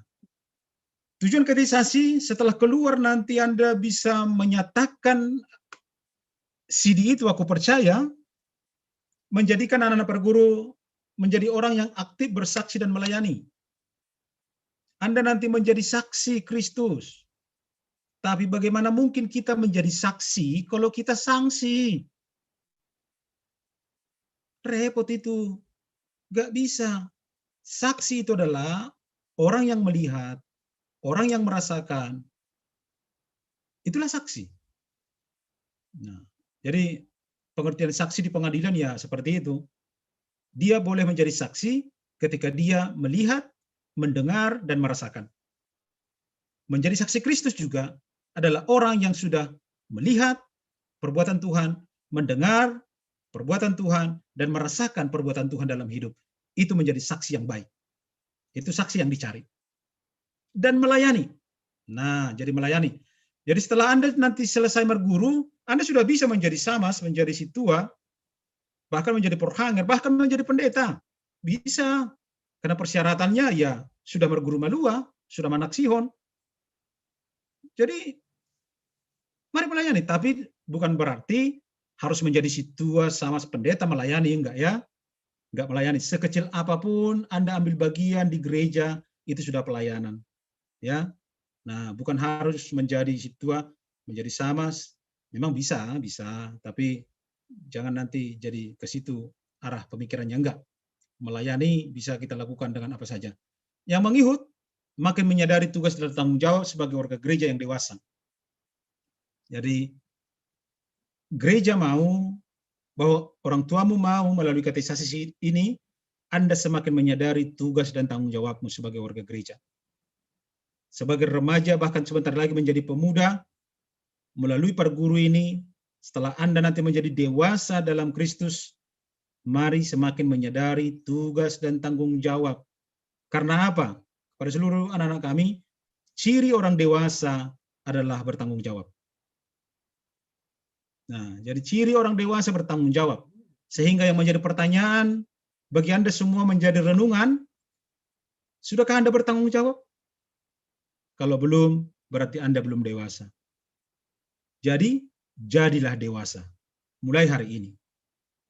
tujuan katekisasi setelah keluar nanti Anda bisa menyatakan CD itu aku percaya, menjadikan anak-anak perguru menjadi orang yang aktif bersaksi dan melayani. Anda nanti menjadi saksi Kristus. Tapi bagaimana mungkin kita menjadi saksi kalau kita sanksi? Repot itu. Gak bisa. Saksi itu adalah orang yang melihat, orang yang merasakan. Itulah saksi. Nah, jadi pengertian saksi di pengadilan ya seperti itu. Dia boleh menjadi saksi ketika dia melihat, mendengar, dan merasakan. Menjadi saksi Kristus juga adalah orang yang sudah melihat perbuatan Tuhan, mendengar perbuatan Tuhan, dan merasakan perbuatan Tuhan dalam hidup. Itu menjadi saksi yang baik. Itu saksi yang dicari. Dan melayani. Nah, jadi melayani. Jadi setelah Anda nanti selesai berguru, Anda sudah bisa menjadi samas, menjadi situa, bahkan menjadi porhanger, bahkan menjadi pendeta. Bisa. Karena persyaratannya ya sudah berguru malua, sudah manaksihon. Jadi, mari melayani. Tapi bukan berarti harus menjadi situa sama pendeta melayani, enggak ya. Enggak melayani. Sekecil apapun Anda ambil bagian di gereja, itu sudah pelayanan. Ya. Nah, bukan harus menjadi situa, menjadi samas. Memang bisa, tapi jangan nanti jadi ke situ arah pemikirannya, enggak. Melayani bisa kita lakukan dengan apa saja. Yang mengikut makin menyadari tugas dan tanggung jawab sebagai warga gereja yang dewasa. Jadi gereja mau bahwa orang tuamu mau melalui katekisasi ini, Anda semakin menyadari tugas dan tanggung jawabmu sebagai warga gereja. Sebagai remaja, bahkan sebentar lagi menjadi pemuda, melalui perguru ini, setelah Anda nanti menjadi dewasa dalam Kristus, mari semakin menyadari tugas dan tanggung jawab. Karena apa? Pada seluruh anak-anak kami, ciri orang dewasa adalah bertanggung jawab. Nah, jadi ciri orang dewasa bertanggung jawab. Sehingga yang menjadi pertanyaan bagi Anda semua menjadi renungan, sudahkah Anda bertanggung jawab? Kalau belum, berarti Anda belum dewasa. Jadi, jadilah dewasa. Mulai hari ini.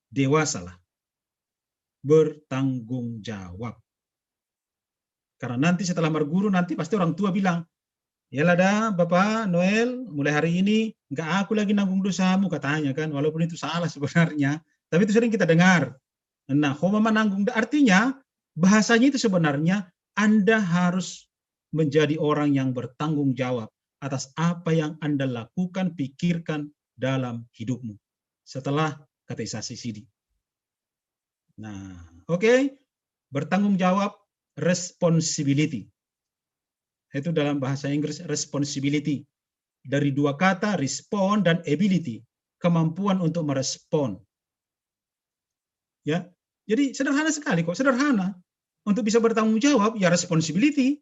Dewasalah. Bertanggung jawab. Karena nanti setelah berguru, nanti pasti orang tua bilang, yalah dah Bapak Noel, mulai hari ini enggak aku lagi nanggung dosamu, katanya kan, walaupun itu salah sebenarnya, tapi itu sering kita dengar. Nah, mama nanggung, artinya bahasanya itu sebenarnya Anda harus menjadi orang yang bertanggung jawab atas apa yang Anda lakukan, pikirkan dalam hidupmu setelah katekisasi CD. Nah, oke. Bertanggung jawab, responsibility. Itu dalam bahasa Inggris responsibility. Dari dua kata respond dan ability, kemampuan untuk merespon. Ya. Jadi sederhana sekali kok, sederhana. Untuk bisa bertanggung jawab ya responsibility.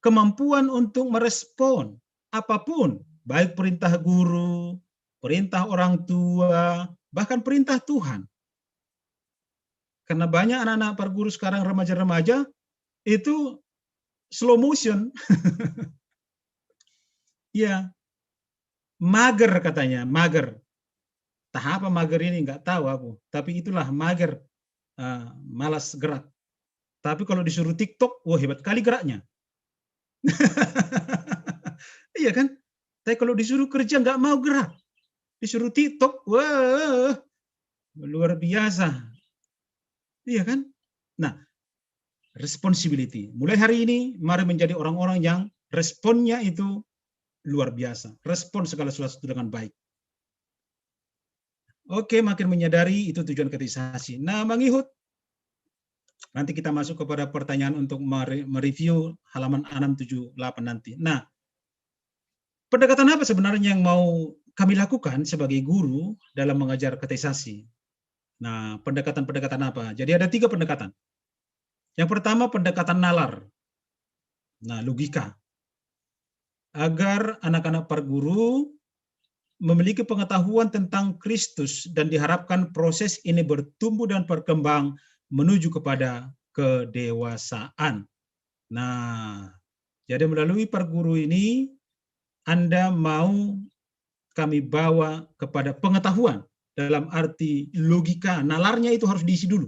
Kemampuan untuk merespon apapun baik perintah guru, perintah orang tua, bahkan perintah Tuhan. Karena banyak anak-anak perguru sekarang, remaja-remaja, itu slow motion. Ya, mager katanya, mager. Entah apa mager ini, nggak tahu aku. Tapi itulah mager, malas gerak. Tapi kalau disuruh TikTok, wah hebat kali geraknya. Iya kan? Tapi kalau disuruh kerja nggak mau gerak. Disuruh TikTok, wah luar biasa. Iya kan? Nah, responsibility. Mulai hari ini, mari menjadi orang-orang yang responnya itu luar biasa. Respon segala sesuatu dengan baik. Oke, makin menyadari itu tujuan katekisasi. Nah, Bang Ihud, nanti kita masuk kepada pertanyaan untuk mereview halaman 678 nanti. Nah, pendekatan apa sebenarnya yang mau kami lakukan sebagai guru dalam mengajar katekisasi? Nah, pendekatan-pendekatan apa? Jadi ada 3 pendekatan. Yang pertama, pendekatan nalar. Nah, logika. Agar anak-anak perguru memiliki pengetahuan tentang Kristus dan diharapkan proses ini bertumbuh dan berkembang menuju kepada kedewasaan. Nah, jadi melalui perguru ini Anda mau kami bawa kepada pengetahuan dalam arti logika, nalarnya itu harus diisi dulu.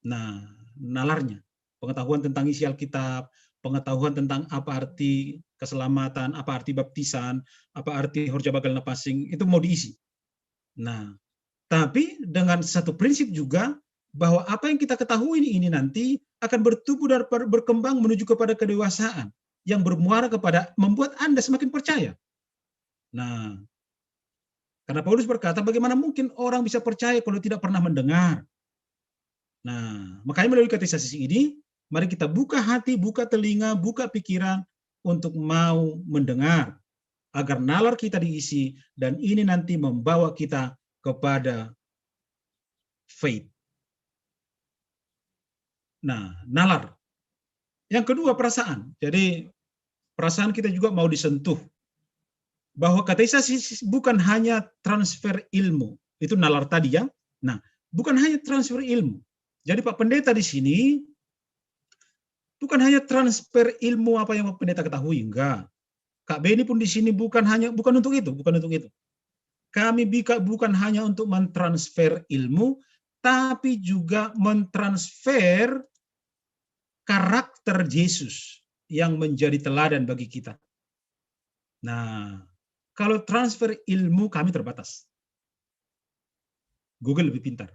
Nah, nalarnya, pengetahuan tentang isi Alkitab, pengetahuan tentang apa arti keselamatan, apa arti baptisan, apa arti horja bagal napasing, itu mau diisi. Nah, tapi dengan satu prinsip juga, bahwa apa yang kita ketahui ini nanti akan bertumbuh dan berkembang menuju kepada kedewasaan, yang bermuara kepada membuat Anda semakin percaya. Nah, karena Paulus berkata, bagaimana mungkin orang bisa percaya kalau tidak pernah mendengar? Nah, makanya melalui katekisasi ini, mari kita buka hati, buka telinga, buka pikiran untuk mau mendengar, agar nalar kita diisi, dan ini nanti membawa kita kepada faith. Nah, nalar. Yang kedua, perasaan. Jadi, perasaan kita juga mau disentuh. Bahwa katekisasi bukan hanya transfer ilmu. Itu nalar tadi ya. Nah, bukan hanya transfer ilmu. Jadi Pak Pendeta di sini bukan hanya transfer ilmu apa yang Pak Pendeta ketahui, enggak. Kak Beni pun di sini bukan untuk itu. Kami bukan hanya untuk mentransfer ilmu, tapi juga mentransfer karakter Yesus yang menjadi teladan bagi kita. Nah, kalau transfer ilmu kami terbatas. Google lebih pintar.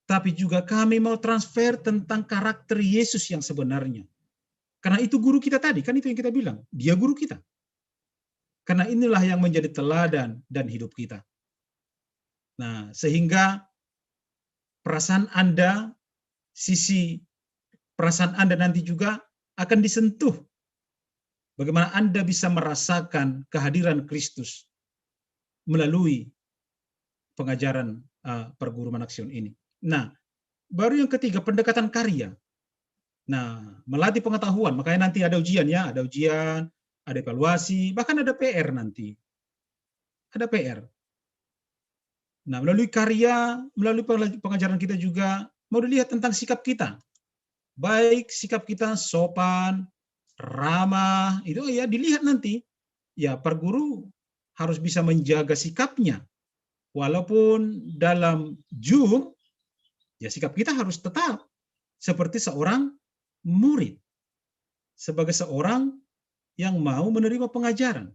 Tapi juga kami mau transfer tentang karakter Yesus yang sebenarnya. Karena itu guru kita tadi, kan itu yang kita bilang. Dia guru kita. Karena inilah yang menjadi teladan dan hidup kita. Nah, sehingga perasaan Anda, sisi perasaan Anda nanti juga akan disentuh. Bagaimana Anda bisa merasakan kehadiran Kristus melalui pengajaran perguru Manaksion ini. Nah, baru yang ketiga, pendekatan karya. Nah, melatih pengetahuan, makanya nanti ada ujian ya, ada evaluasi, bahkan ada PR nanti. Ada PR. Nah, melalui karya, melalui pengajaran kita juga mau dilihat tentang sikap kita. Baik sikap kita sopan, ramah, itu ya dilihat nanti. Ya, perguru harus bisa menjaga sikapnya. Walaupun dalam Zoom, ya sikap kita harus tetap seperti seorang murid. Sebagai seorang yang mau menerima pengajaran.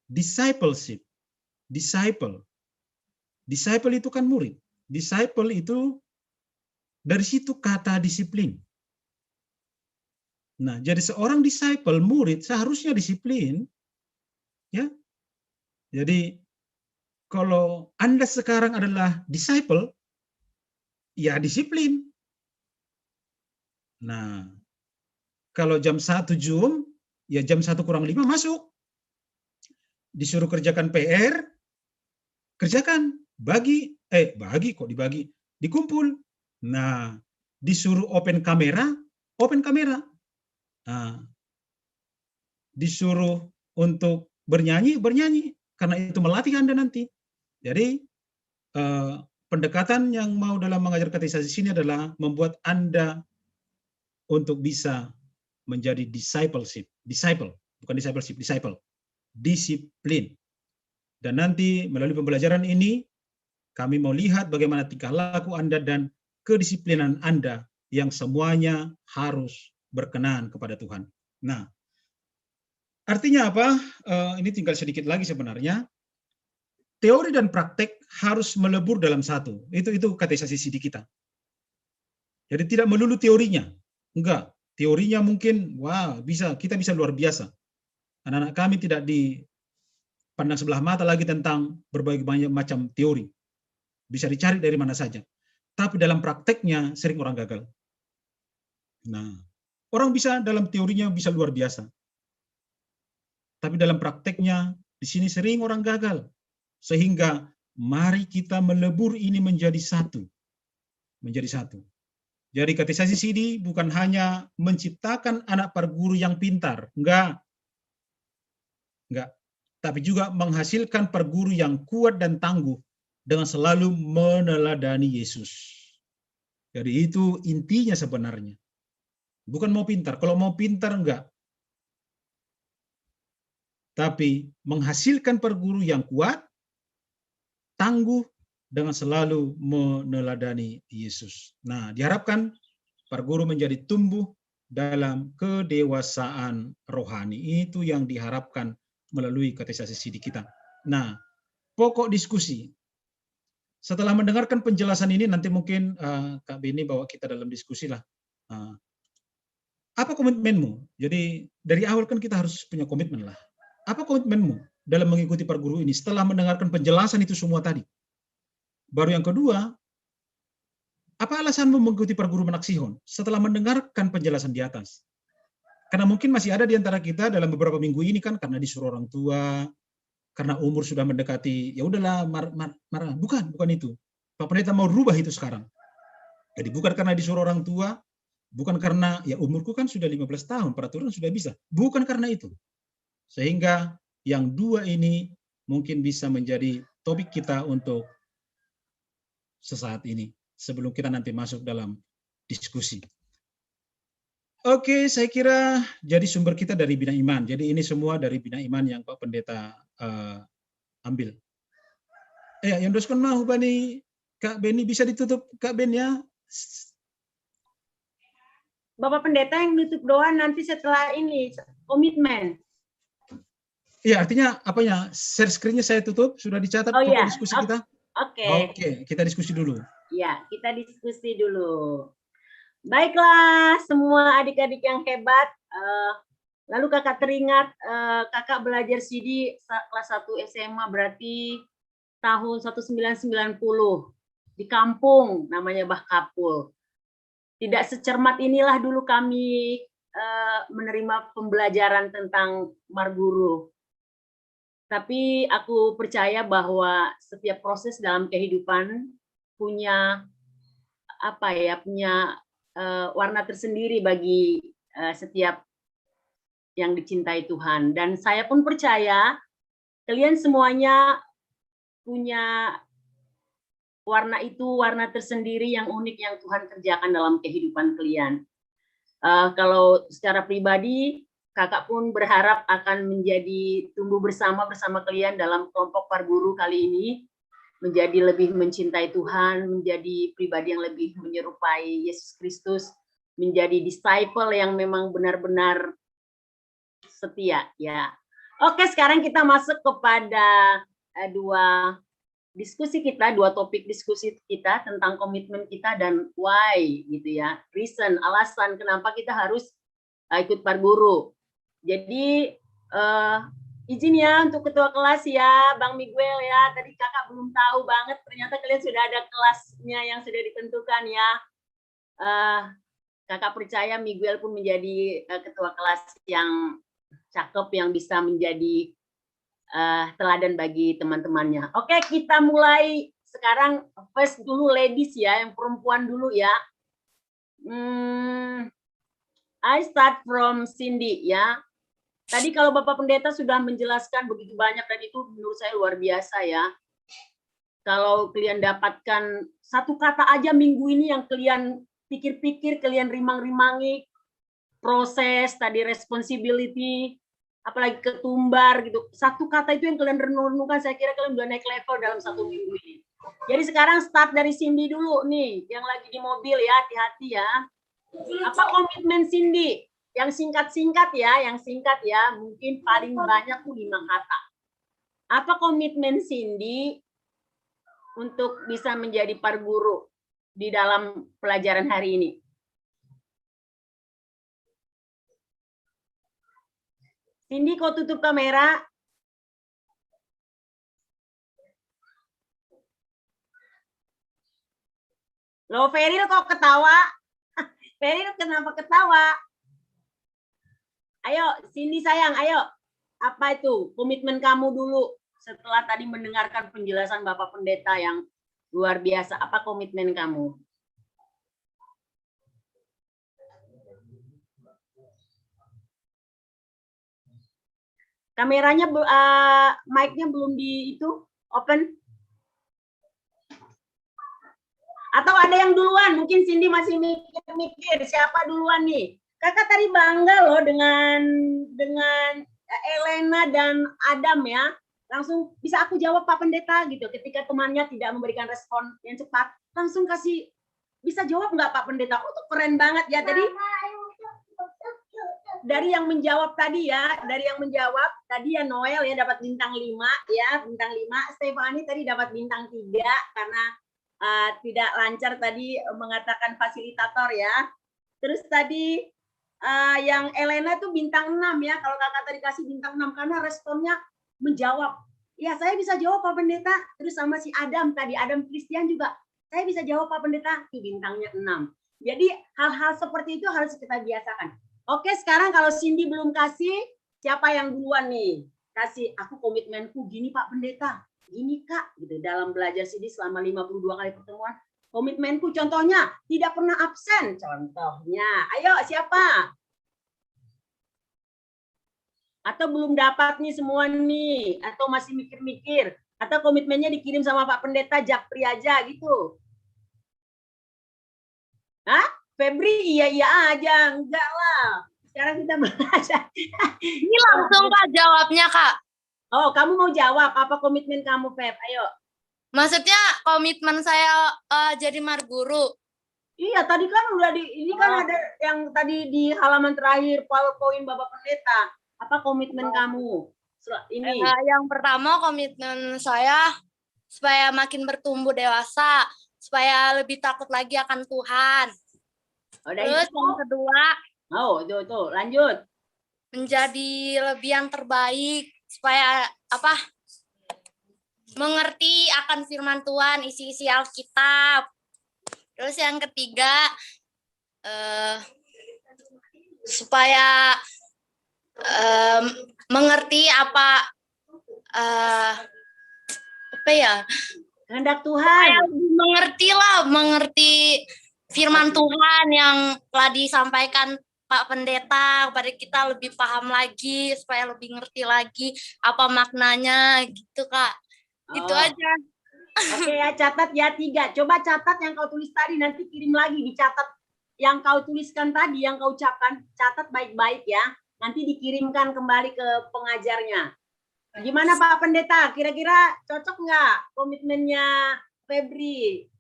Discipleship. Disciple itu kan murid. Disciple itu dari situ kata disiplin. Nah, jadi seorang disciple, murid, seharusnya disiplin. Ya. Jadi, kalau Anda sekarang adalah disciple, ya disiplin. Nah, kalau jam 1 Zoom, ya jam 1:05 masuk. Disuruh kerjakan PR, kerjakan. Dikumpul. Nah, disuruh open kamera, open kamera. Nah, disuruh untuk bernyanyi, karena itu melatih Anda nanti. Jadi pendekatan yang mau dalam mengajar katekisasi sini adalah membuat Anda untuk bisa menjadi disciple, disiplin. Dan nanti melalui pembelajaran ini, kami mau lihat bagaimana tingkah laku Anda dan kedisiplinan Anda yang semuanya harus berkenan kepada Tuhan. Nah, artinya apa? Ini tinggal sedikit lagi sebenarnya. Teori dan praktek harus melebur dalam satu. Itu katekisasi CD kita. Jadi tidak melulu teorinya. Enggak. Teorinya mungkin, kita bisa luar biasa. Anak-anak kami tidak dipandang sebelah mata lagi tentang berbagai macam teori. Bisa dicari dari mana saja. Tapi dalam prakteknya sering orang gagal. Nah, orang bisa dalam teorinya bisa luar biasa. Tapi dalam prakteknya di sini sering orang gagal. Sehingga mari kita melebur ini menjadi satu. Jadi katekisasi CD bukan hanya menciptakan anak perguru yang pintar, enggak. Tapi juga menghasilkan perguru yang kuat dan tangguh dengan selalu meneladani Yesus. Jadi itu intinya sebenarnya. Bukan mau pintar. Kalau mau pintar enggak. Tapi menghasilkan perguru yang kuat, tangguh, dengan selalu meneladani Yesus. Nah, diharapkan perguru menjadi tumbuh dalam kedewasaan rohani. Itu yang diharapkan melalui katekisasi CD kita. Nah, pokok diskusi. Setelah mendengarkan penjelasan ini, nanti mungkin Kak Beni bawa kita dalam diskusi lah. Apa komitmenmu? Jadi dari awal kan kita harus punya komitmen lah. Apa komitmenmu dalam mengikuti perguru ini setelah mendengarkan penjelasan itu semua tadi? Baru yang kedua, apa alasanmu mengikuti perguru Menaksihon setelah mendengarkan penjelasan di atas? Karena mungkin masih ada di antara kita dalam beberapa minggu ini kan karena disuruh orang tua, karena umur sudah mendekati, ya udahlah marah. Bukan itu. Pak Pendeta mau rubah itu sekarang. Jadi bukan karena disuruh orang tua, bukan karena ya umurku kan sudah 15 tahun, peraturan sudah bisa. Bukan karena itu. Sehingga yang dua ini mungkin bisa menjadi topik kita untuk sesaat ini, sebelum kita nanti masuk dalam diskusi. Oke, saya kira jadi sumber kita dari Bina Iman. Jadi ini semua dari Bina Iman yang Pak Pendeta ambil. Yang doskon mau Bani, Kak Beni bisa ditutup Kak Ben ya. Bapak Pendeta yang nutup doa nanti setelah ini komitmen. Iya, artinya apanya? Share screen-nya saya tutup, sudah dicatat pokok diskusi kita. Oke, kita diskusi dulu. Ya, kita diskusi dulu. Baiklah, semua adik-adik yang hebat. Lalu kakak teringat, kakak belajar CD kelas 1 SMA berarti tahun 1990 di kampung namanya Bahkapul. Tidak secermat inilah dulu kami menerima pembelajaran tentang Marguru. Tapi aku percaya bahwa setiap proses dalam kehidupan punya warna tersendiri bagi setiap yang dicintai Tuhan. Dan saya pun percaya kalian semuanya punya warna tersendiri yang unik yang Tuhan kerjakan dalam kehidupan kalian. Kalau secara pribadi, kakak pun berharap akan menjadi tumbuh bersama kalian dalam kelompok Parguru kali ini, menjadi lebih mencintai Tuhan, menjadi pribadi yang lebih menyerupai Yesus Kristus, menjadi disciple yang memang benar-benar setia ya. Oke, sekarang kita masuk kepada dua topik diskusi kita tentang komitmen kita dan why gitu ya, reason, alasan kenapa kita harus ikut Parguru. Jadi izin ya untuk ketua kelas ya, Bang Miguel ya. Tadi kakak belum tahu banget, ternyata kalian sudah ada kelasnya yang sudah ditentukan ya. Kakak percaya Miguel pun menjadi ketua kelas yang cakep, yang bisa menjadi teladan bagi teman-temannya. Oke, kita mulai sekarang. First dulu ladies ya, yang perempuan dulu ya. I start from Cindy ya. Tadi kalau Bapak Pendeta sudah menjelaskan begitu banyak dan itu menurut saya luar biasa ya. Kalau kalian dapatkan satu kata aja minggu ini yang kalian pikir-pikir, kalian rimang-rimangi, proses, tadi responsibility, apalagi ketumbar gitu. Satu kata itu yang kalian renung-renungkan, saya kira kalian udah naik level dalam 1 minggu ini. Jadi sekarang start dari Cindy dulu nih, yang lagi di mobil ya, hati-hati ya. Apa komitmen Cindy? Yang singkat-singkat ya, mungkin paling banyak tuh 5 kata. Apa komitmen Cindy untuk bisa menjadi parguru di dalam pelajaran hari ini? Cindy, kau tutup kamera. Loh, Feril kok ketawa? Feril kenapa ketawa? Ayo, Cindy sayang, ayo. Apa itu komitmen kamu dulu setelah tadi mendengarkan penjelasan Bapak Pendeta yang luar biasa? Apa komitmen kamu? Kameranya, mic-nya belum di itu open? Atau ada yang duluan? Mungkin Cindy masih mikir siapa duluan nih. Kakak tadi bangga loh dengan Elena dan Adam ya. Langsung bisa aku jawab Pak Pendeta gitu. Ketika temannya tidak memberikan respon yang cepat, langsung kasih, bisa jawab nggak Pak Pendeta? Oh, itu keren banget ya. Tadi dari yang menjawab tadi ya, tadi ya Noel ya dapat bintang 5 ya, bintang 5. Stefani tadi dapat bintang 3 karena tidak lancar tadi mengatakan fasilitator ya. Terus tadi yang Elena tuh bintang 6 ya. Kalau kakak tadi kasih bintang 6 karena responnya menjawab. Ya, saya bisa jawab Pak Pendeta. Terus sama si Adam tadi, Adam Christian juga. Saya bisa jawab Pak Pendeta, bintangnya 6. Jadi hal-hal seperti itu harus kita biasakan. Oke, sekarang kalau Cindy belum kasih, siapa yang duluan nih? Kasih, aku komitmenku gini Pak Pendeta. Gini Kak, gitu. Dalam belajar Cindy selama 52 kali pertemuan. Komitmenku contohnya tidak pernah absen. Contohnya, ayo siapa? Atau belum dapat nih semua nih? Atau masih mikir-mikir? Atau komitmennya dikirim sama Pak Pendeta Jakpri aja gitu? Hah? Febri iya aja, enggak lah. Sekarang kita belajar. Ini langsung Kak jawabnya Kak. Oh, kamu mau jawab apa komitmen kamu, Feb? Ayo. Maksudnya komitmen saya jadi marguru. Iya, tadi kan udah ini kan ada yang tadi di halaman terakhir PowerPoint Bapak Pendeta. Apa komitmen kamu? Ini. Yang pertama komitmen saya supaya makin bertumbuh dewasa, supaya lebih takut lagi akan Tuhan. Terus yang kedua, itu lanjut. Menjadi lebih yang terbaik supaya mengerti akan firman Tuhan, isi-isi Alkitab. Terus yang ketiga, supaya mengerti kehendak Tuhan. Mengerti firman Tuhan yang telah disampaikan Pak Pendeta kepada kita, lebih paham lagi, supaya lebih ngerti lagi apa maknanya gitu Kak. Gitu aja. Oke ya, catat ya 3. Coba catat yang kau tulis tadi, nanti kirim lagi, dicatat yang kau tuliskan tadi, yang kau ucapkan, catat baik-baik ya. Nanti dikirimkan kembali ke pengajarnya. Gimana Pak Pendeta? Kira-kira cocok nggak komitmennya Febri?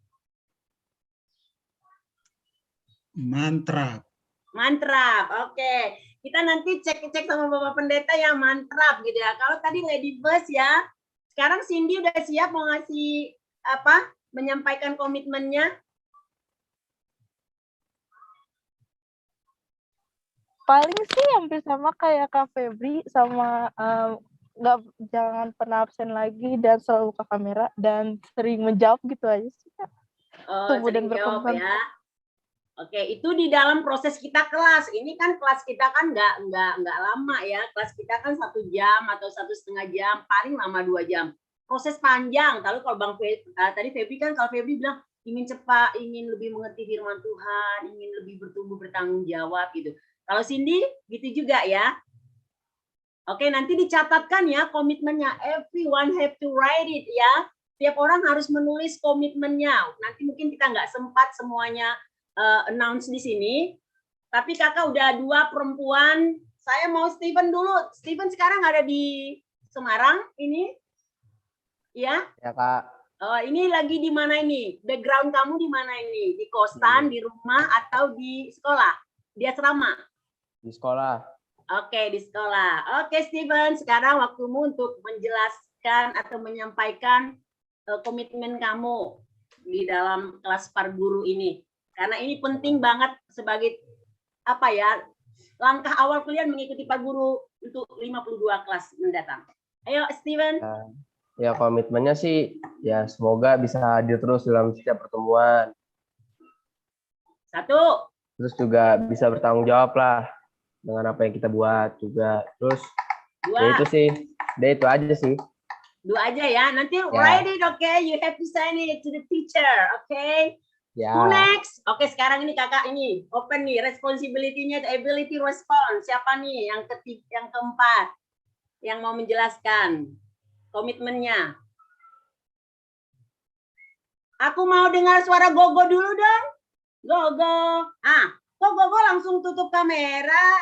Mantap. Oke. Kita nanti cek sama Bapak Pendeta yang mantap gitu ya. Kalau tadi Lady Bus ya, sekarang Cindy udah siap mau ngasih menyampaikan komitmennya? Paling sih hampir sama kayak Kak Febri, sama jangan pernah absen lagi dan selalu buka kamera dan sering menjawab gitu aja sih Kak. Tumbuh dan berkembang ya. Oke, itu di dalam proses kita kelas. Ini kan kelas kita kan nggak lama ya. Kelas kita kan 1 jam atau 1,5 jam, paling lama 2 jam. Proses panjang. Lalu kalau tadi Febri kan, kalau Febri bilang ingin cepat, ingin lebih mengerti firman Tuhan, ingin lebih bertumbuh bertanggung jawab gitu. Kalau Cindy gitu juga ya. Oke, nanti dicatatkan ya komitmennya. Everyone have to write it ya. Tiap orang harus menulis komitmennya. Nanti mungkin kita nggak sempat semuanya announce di sini. Tapi kakak udah 2 perempuan. Saya mau Steven dulu. Steven sekarang ada di Semarang ini. Ya. Ya Kak, Ini lagi di mana ini? Background kamu di mana ini? Di kosan, di rumah, atau di sekolah? Di asrama? di sekolah. Oke, di sekolah. Oke, Steven, sekarang waktumu untuk menjelaskan atau menyampaikan komitmen kamu di dalam kelas Par Guru ini. Karena ini penting banget sebagai apa ya? Langkah awal kalian mengikuti Par Guru untuk 52 kelas mendatang. Ayo, Steven. Ya komitmennya sih ya semoga bisa hadir terus dalam setiap pertemuan. 1, Terus juga bisa bertanggung jawab lah dengan apa yang kita buat juga. Terus 2. ya itu sih, itu aja sih. 2 aja ya. Nanti write it, okay? You have to send it to the teacher, okay? Ya. Who next? Oke, sekarang ini kakak ini open nih responsibility-nya, the ability response. Siapa nih yang keempat yang mau menjelaskan komitmennya? Aku mau dengar suara Gogo dulu dong. Gogo. Kok Gogo langsung tutup kamera?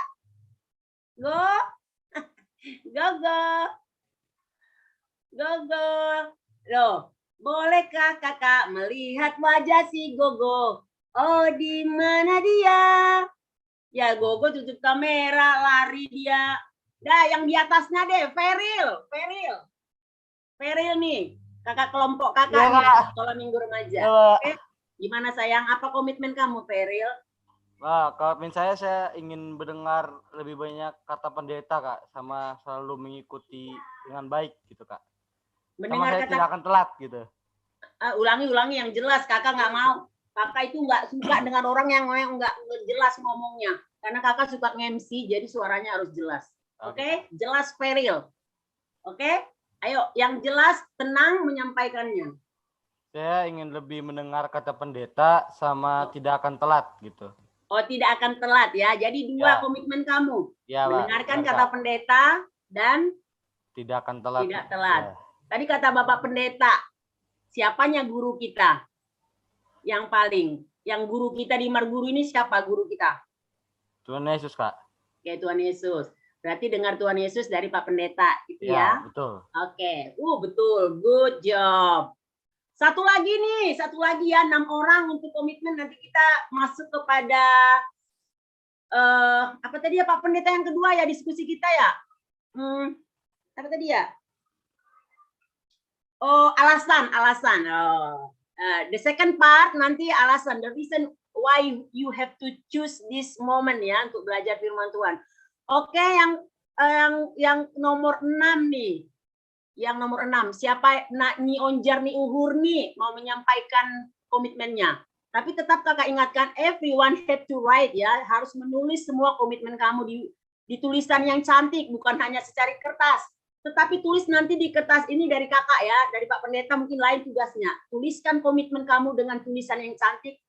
Gogo. Gogo. Loh, bolehkah kakak melihat wajah si Gogo? Oh, di mana dia? Ya, Gogo tutup kamera, lari dia. Dah, yang di atasnya deh, Feril. Feril nih, kakak kelompok kakak Ya, nih, Kak. sekolah minggu remaja. Ya, Kak. Oke, gimana sayang? Apa komitmen kamu, Feril? Nah, komitmen saya ingin mendengar lebih banyak kata pendeta, Kak, sama selalu mengikuti dengan baik gitu, Kak. Sama Mendengar saya tidak akan telat gitu. ulangi yang jelas. Kakak nggak mau. Kakak itu nggak suka dengan orang yang nggak jelas ngomongnya. Karena kakak suka nge-MC, jadi suaranya harus jelas. Oke? Jelas, Feril. Oke? Ayo, yang jelas, tenang menyampaikannya. Saya ingin lebih mendengar kata pendeta sama tidak akan telat gitu. Oh, tidak akan telat ya. Jadi 2 Ya. komitmen kamu. Ya, Pak. Mendengarkan Benar, kata Kak. pendeta dan Tidak akan telat. tidak telat. Ya. Tadi kata Bapak Pendeta, siapanya guru kita? Yang guru kita di Marguru ini siapa guru kita? Tuhan Yesus, Kak. Oke, Tuhan Yesus. Berarti dengar Tuhan Yesus dari Pak Pendeta, itu ya? Betul. Oke, betul, good job. Satu lagi ya, 6 orang untuk komitmen. Nanti kita masuk kepada apa tadi ya Pak Pendeta yang kedua ya diskusi kita ya? Apa tadi ya? Oh, alasan. The second part nanti alasan, the reason why you have to choose this moment ya untuk belajar firman Tuhan. Oke, yang nomor 6 nih. Yang nomor 6, siapa ni onjar ni uhur nih mau menyampaikan komitmennya. Tapi tetap kakak ingatkan, everyone have to write ya, harus menulis semua komitmen kamu di tulisan yang cantik, bukan hanya secari kertas. Tetapi tulis nanti di kertas ini dari kakak ya, dari Pak Pendeta mungkin lain tugasnya. Tuliskan komitmen kamu dengan tulisan yang cantik.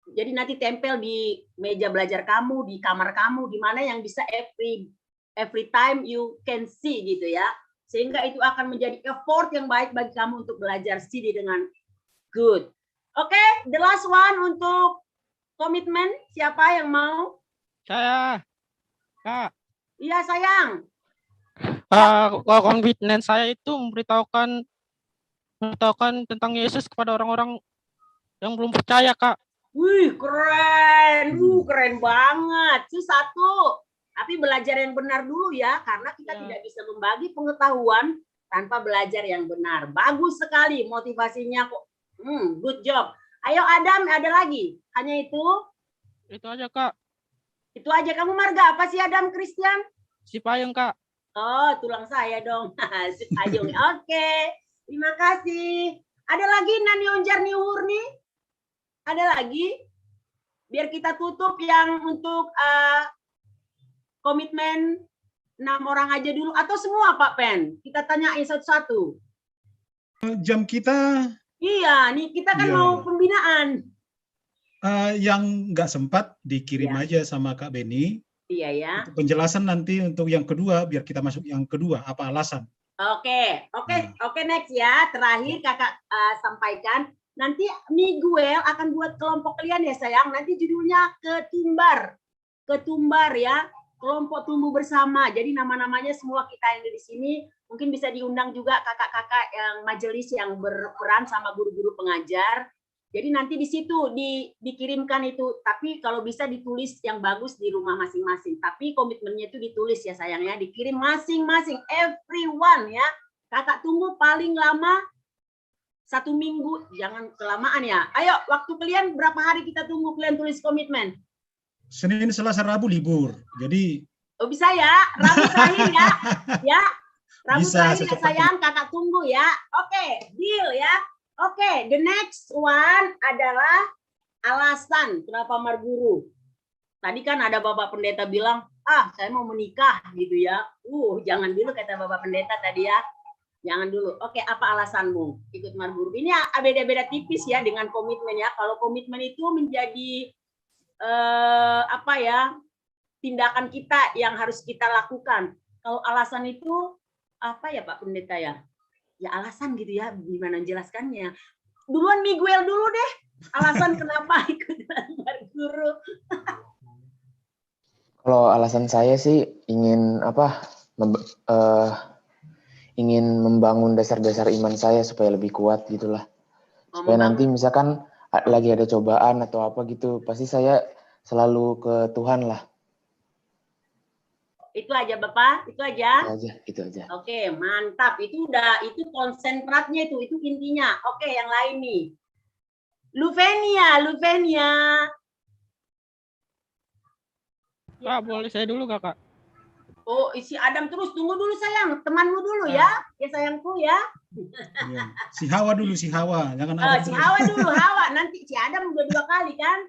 Jadi nanti tempel di meja belajar kamu, di kamar kamu, di mana yang bisa every time you can see gitu ya. Sehingga itu akan menjadi effort yang baik bagi kamu untuk belajar CD dengan good. Oke, the last one untuk komitmen. Siapa yang mau? Saya, Kak. Iya, sayang. Komitmen saya itu memberitahukan tentang Yesus kepada orang-orang yang belum percaya, Kak. Wih, keren. Keren banget. Itu 1. Tapi belajar yang benar dulu ya, karena kita tidak bisa membagi pengetahuan tanpa belajar yang benar. Bagus sekali motivasinya kok. Good job. Ayo Adam, ada lagi? Hanya itu? Itu aja, Kak. Itu aja. Kamu marga apa sih Adam Christian? Si Payung, Kak. Oh, tulang saya dong. Si Payung. Oke. Terima kasih. Ada lagi Nani Onjar Niwur nih? Ada lagi? Biar kita tutup yang untuk komitmen 6 orang aja dulu atau semua Pak Pen? Kita tanyain satu-satu. Jam kita Iya, nih kita kan mau pembinaan. yang nggak sempat dikirim aja sama Kak Beni. Iya ya. Itu penjelasan nanti untuk yang kedua, biar kita masuk yang kedua, apa alasan. Oke, next ya. Terakhir kakak sampaikan. Nanti Miguel akan buat kelompok kalian ya sayang. Nanti judulnya ketumbar ya. Kelompok tumbuh bersama. Jadi nama-namanya semua kita yang di sini. Mungkin bisa diundang juga kakak-kakak yang majelis yang berperan sama guru-guru pengajar. Jadi nanti di situ dikirimkan itu. Tapi kalau bisa ditulis yang bagus di rumah masing-masing. Tapi komitmennya itu ditulis ya sayangnya. Dikirim masing-masing. Everyone ya. Kakak tunggu paling lama 1 minggu. Jangan kelamaan ya. Ayo waktu kalian berapa hari kita tunggu kalian tulis komitmen? Senin, Selasa, Rabu libur. Jadi oh bisa ya. Rabu terakhir ya. Ya. Rabu bisa terakhir ya sayang. Kakak tunggu ya. Oke. Deal ya. Oke, the next one adalah alasan kenapa marguru. Tadi kan ada Bapak Pendeta bilang, saya mau menikah gitu ya. Jangan dulu kata Bapak Pendeta tadi ya. Jangan dulu. Oke, apa alasanmu ikut marguru? Ini beda-beda tipis ya dengan komitmen ya. Kalau komitmen itu menjadi tindakan kita yang harus kita lakukan. Kalau alasan itu apa ya Pak Pendeta ya? Ya alasan gitu ya, gimana menjelaskannya. Duluan Miguel dulu deh, alasan kenapa ikut marguru. Kalau alasan saya sih ingin ingin membangun dasar-dasar iman saya supaya lebih kuat gitulah. Supaya nanti misalkan lagi ada cobaan atau apa gitu, pasti saya selalu ke Tuhan lah. Itu aja Bapak, itu aja. Itu aja. Oke, mantap. Itu konsentratnya itu intinya. Oke, yang lain nih. Luvenia. Kak, boleh saya dulu Kakak? Oh, isi Adam terus. Tunggu dulu sayang, temanmu dulu ya. Ya sayangku ya. Si Hawa dulu, si Hawa. Jangan Adam si dulu. Hawa dulu, Hawa. Nanti si Adam udah 2 kali kan.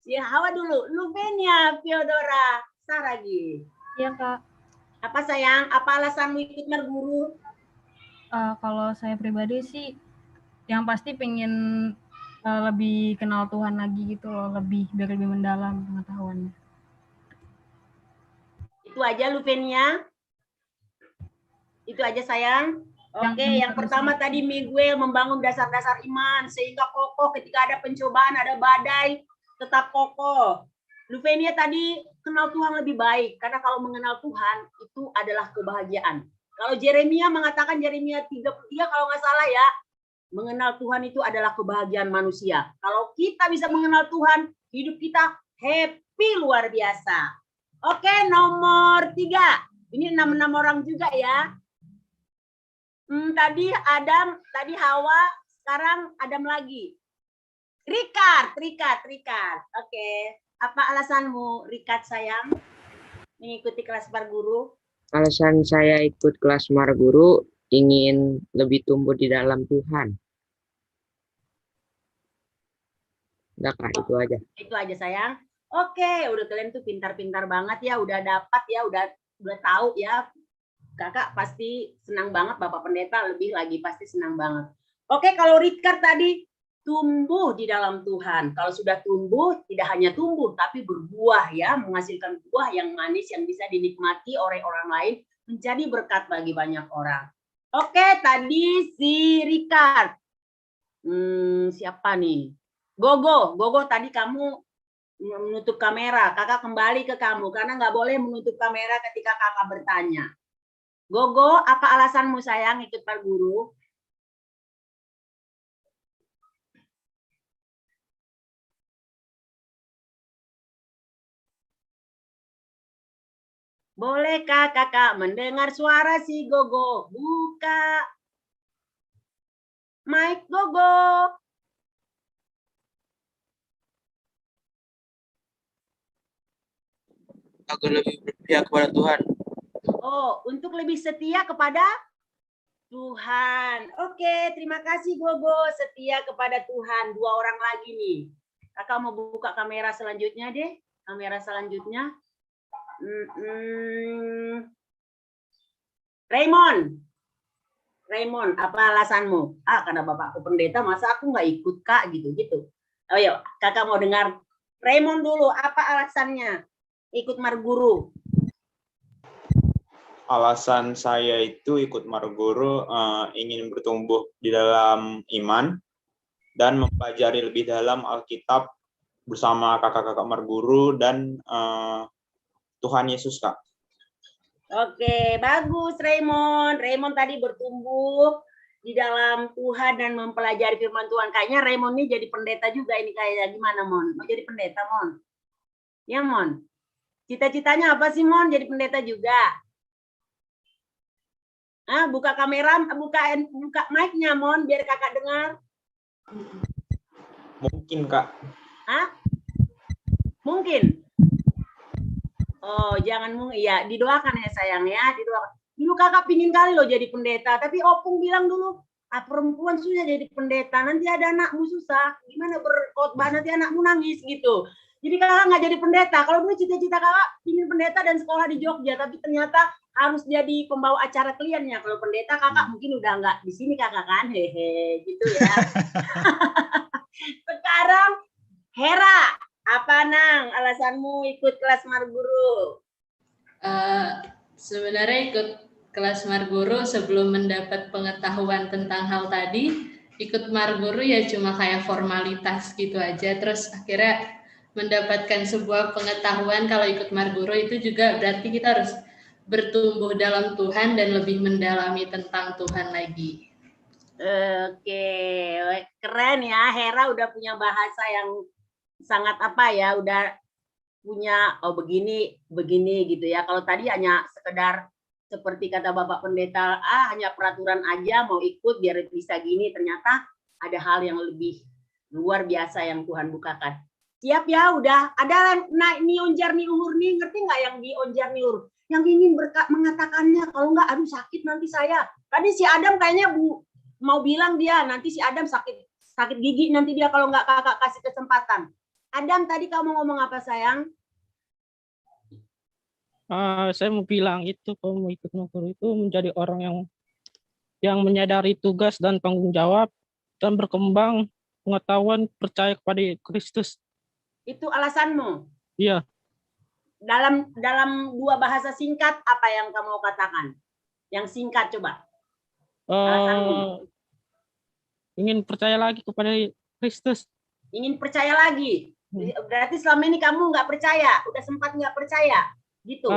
Si Hawa dulu. Luvenia, Theodora, Saragi. Iya Kak. Apa sayang? Apa alasanmu ikut marguru? Kalau saya pribadi sih, yang pasti pengen lebih kenal Tuhan lagi gitu loh, biar lebih mendalam pengetahuannya. Itu aja Luvenia? Itu aja sayang? Oke, yang pertama tadi Miguel membangun dasar-dasar iman sehingga kokoh ketika ada pencobaan, ada badai, tetap kokoh. Luvenia tadi kenal Tuhan lebih baik, karena kalau mengenal Tuhan itu adalah kebahagiaan. Kalau Yeremia mengatakan, Yeremia 33 kalau nggak salah ya, mengenal Tuhan itu adalah kebahagiaan manusia. Kalau kita bisa mengenal Tuhan, hidup kita happy luar biasa. Oke, nomor 3. Ini 6 orang juga ya. Tadi Adam, tadi Hawa, sekarang Adam lagi. Ricard. Oke. Apa alasanmu, Ricard sayang, mengikuti kelas marguru? Alasan saya ikut kelas marguru ingin lebih tumbuh di dalam Tuhan. Udah Kak, itu aja. Itu aja sayang. Oke, udah kalian tuh pintar-pintar banget ya, udah dapat ya, udah tahu ya. Kakak pasti senang banget, Bapak Pendeta lebih lagi pasti senang banget. Oke, kalau Ricard tadi tumbuh di dalam Tuhan. Kalau sudah tumbuh, tidak hanya tumbuh, tapi berbuah ya, menghasilkan buah yang manis yang bisa dinikmati oleh orang lain, menjadi berkat bagi banyak orang. Oke, tadi si Ricard. Siapa nih? Gogo tadi kamu menutup kamera. Kakak kembali ke kamu, karena nggak boleh menutup kamera ketika kakak bertanya. Gogo, apa alasanmu sayang ikut marguru? Bolehkah kakak mendengar suara si Gogo? Buka mic Gogo. Agar lebih berpihak kepada Tuhan. Oh, untuk lebih setia kepada Tuhan. Oke, terima kasih Gogo. Setia kepada Tuhan. 2 orang lagi nih. Kakak mau buka kamera selanjutnya deh. Kamera selanjutnya. Raymond, apa alasanmu? Karena bapakku pendeta, masa aku nggak ikut kak gitu. Oh yuk, kakak mau dengar Raymond dulu. Apa alasannya? ikut Marguru? Alasan saya itu ikut Marguru ingin bertumbuh di dalam iman dan mempelajari lebih dalam Alkitab bersama kakak-kakak Marguru dan Tuhan Yesus, Kak. Oke, bagus Raymond. Raymond tadi bertumbuh di dalam Tuhan dan mempelajari firman Tuhan. Kayaknya Raymond ini jadi pendeta juga ini kayaknya. Gimana, Mon? Mau jadi pendeta, Mon? Ya, Mon. Cita-citanya apa sih, Mon? Jadi pendeta juga. Buka kamera, buka mic-nya, Mon, biar kakak dengar. Mungkin, Kak. Mungkin. Oh, jangan ya, didoakan ya sayang ya, didoakan. Dulu kakak pingin kali loh jadi pendeta, tapi Opung bilang dulu, perempuan susah jadi pendeta, nanti ada anakmu susah, gimana berkhotbah nanti anakmu nangis gitu. Jadi kakak nggak jadi pendeta. Kalau dulu cita-cita kakak pingin pendeta dan sekolah di Jogja, tapi ternyata harus jadi pembawa acara kliennya. Kalau pendeta kakak mungkin udah nggak di sini kakak kan, hehe, gitu ya. Sekarang Hera, apa Nang alasanmu ikut kelas Marguru? Sebenarnya ikut kelas Marguru sebelum mendapat pengetahuan tentang hal tadi, ikut Marguru ya cuma kayak formalitas gitu aja. Terus akhirnya mendapatkan sebuah pengetahuan kalau ikut Marguru itu juga berarti kita harus bertumbuh dalam Tuhan dan lebih mendalami tentang Tuhan lagi. Oke, keren ya. Hera udah punya bahasa yang sangat apa ya, udah punya begini gitu ya. Kalau tadi hanya sekedar seperti kata Bapak Pendeta, hanya peraturan aja mau ikut biar bisa gini, ternyata ada hal yang lebih luar biasa yang Tuhan bukakan. Siap ya, udah ada nih onjar nih uhur nih, ngerti nggak yang di onjar nih uhur? Yang ingin mengatakannya, kalau nggak aduh sakit nanti saya. Tadi si Adam kayaknya mau bilang dia nanti si Adam sakit gigi nanti dia kalau nggak kakak kasih kesempatan. Adam tadi kamu ngomong apa sayang? Saya mau bilang itu kalau mau ikut Marguru itu menjadi orang yang menyadari tugas dan tanggung jawab dan berkembang pengetahuan percaya kepada Kristus. Itu alasanmu? Iya. Dalam dua bahasa singkat apa yang kamu katakan? Yang singkat coba. Ingin percaya lagi kepada Kristus. Ingin percaya lagi. Berarti selama ini kamu nggak percaya, udah sempat nggak percaya, gitu.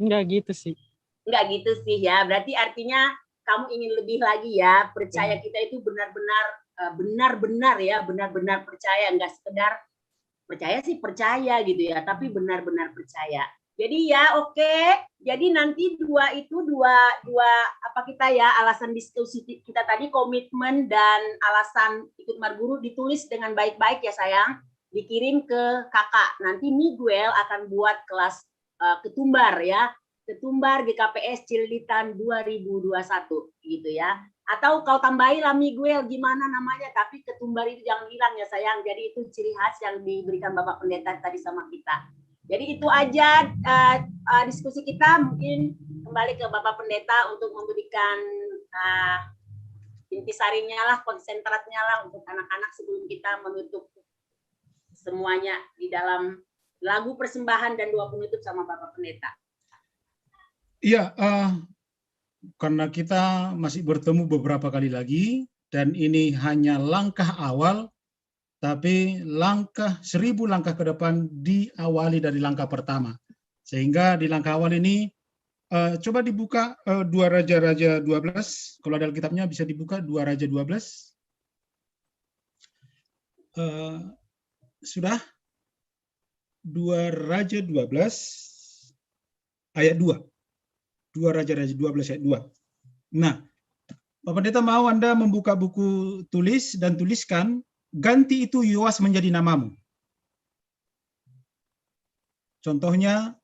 Enggak gitu sih. Enggak gitu sih ya. Berarti artinya kamu ingin lebih lagi ya. Percaya kita itu benar-benar ya, benar-benar percaya, enggak sekedar percaya sih percaya gitu ya, tapi benar-benar percaya. Jadi ya oke. Jadi nanti dua apa kita ya, alasan diskusi kita tadi, komitmen dan alasan ikut Marguru ditulis dengan baik-baik ya sayang. Dikirim ke kakak. Nanti Miguel akan buat kelas ketumbar ya. Ketumbar GKPS Cililitan 2021 gitu ya. Atau kau tambahin lah Miguel gimana namanya, tapi ketumbar itu jangan hilang ya sayang. Jadi itu ciri khas yang diberikan Bapak Pendeta tadi sama kita. Jadi itu aja diskusi kita. Mungkin kembali ke Bapak Pendeta untuk memberikan intisarinya lah, konsentratnya lah untuk anak-anak sebelum kita menutup semuanya di dalam lagu persembahan dan doa penutup sama Bapak Pendeta. Iya, karena kita masih bertemu beberapa kali lagi, dan ini hanya langkah awal, tapi 1000 langkah ke depan diawali dari langkah pertama. Sehingga di langkah awal ini, coba dibuka 2 Raja-Raja 12, kalau ada Alkitabnya bisa dibuka 2 Raja 12. Sudah? 2 Raja 12, ayat 2. 2 Raja-Raja 12 ayat 2. Nah, Pak Pendeta mau Anda membuka buku tulis dan tuliskan, ganti itu Yoas menjadi namamu. Contohnya,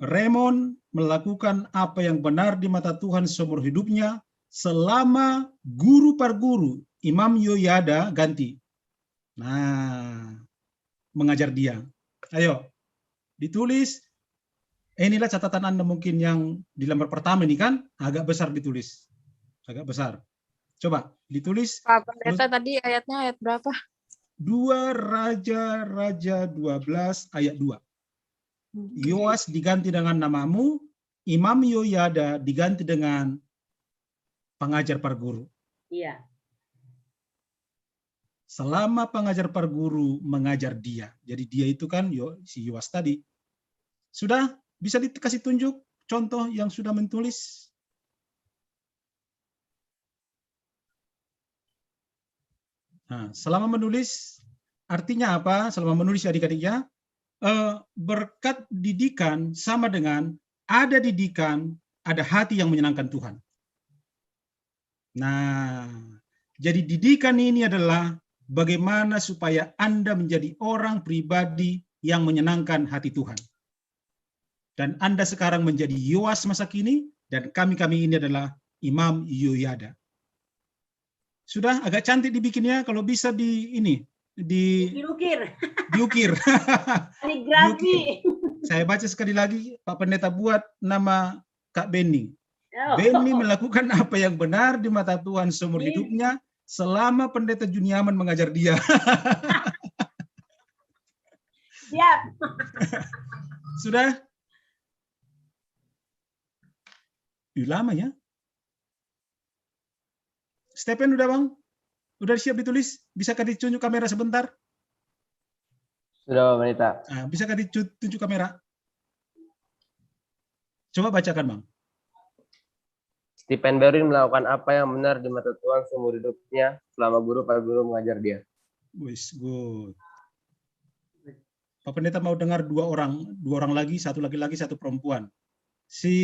Raymond melakukan apa yang benar di mata Tuhan seumur hidupnya selama guru par guru, Imam Yoyada ganti. Nah, mengajar dia. Ayo, ditulis. Inilah catatan Anda mungkin yang di lembar pertama ini kan, agak besar ditulis. Agak besar. Coba ditulis. Pak Pendeta tadi ayatnya ayat berapa? 2 Raja-Raja 12 ayat 2. Yoas diganti dengan namamu, Imam Yoyada diganti dengan pengajar parguru. Iya. Selama pengajar parguru mengajar dia. Jadi dia itu kan si Yoas tadi. Sudah bisa dikasih tunjuk contoh yang sudah menulis? Nah, selama menulis artinya apa? Selama menulis adik-adiknya, berkat didikan sama dengan ada didikan, ada hati yang menyenangkan Tuhan. Nah, jadi didikan ini adalah bagaimana supaya Anda menjadi orang pribadi yang menyenangkan hati Tuhan. Dan Anda sekarang menjadi Yoas masa kini, dan kami ini adalah Imam Yoyada. Sudah agak cantik dibikinnya, kalau bisa diukir. Kaligrafi. Saya baca sekali lagi, Pak Pendeta buat nama Kak Benny. Oh. Benny melakukan apa yang benar di mata Tuhan seumur hidupnya selama Pendeta Juniaman mengajar dia. Siap. Sudah? Lama ya? Stephen udah bang? Udah siap ditulis? Bisakah ditunjuk kamera sebentar? Sudah Pak Pendeta. Nah, bisakah ditunjuk kamera? Coba bacakan bang. Stephen Berwin melakukan apa yang benar di mata Tuhan seumur hidupnya selama guru para guru mengajar dia. Wis good. Pak Pendeta mau dengar dua orang lagi, satu laki-laki, satu perempuan. Si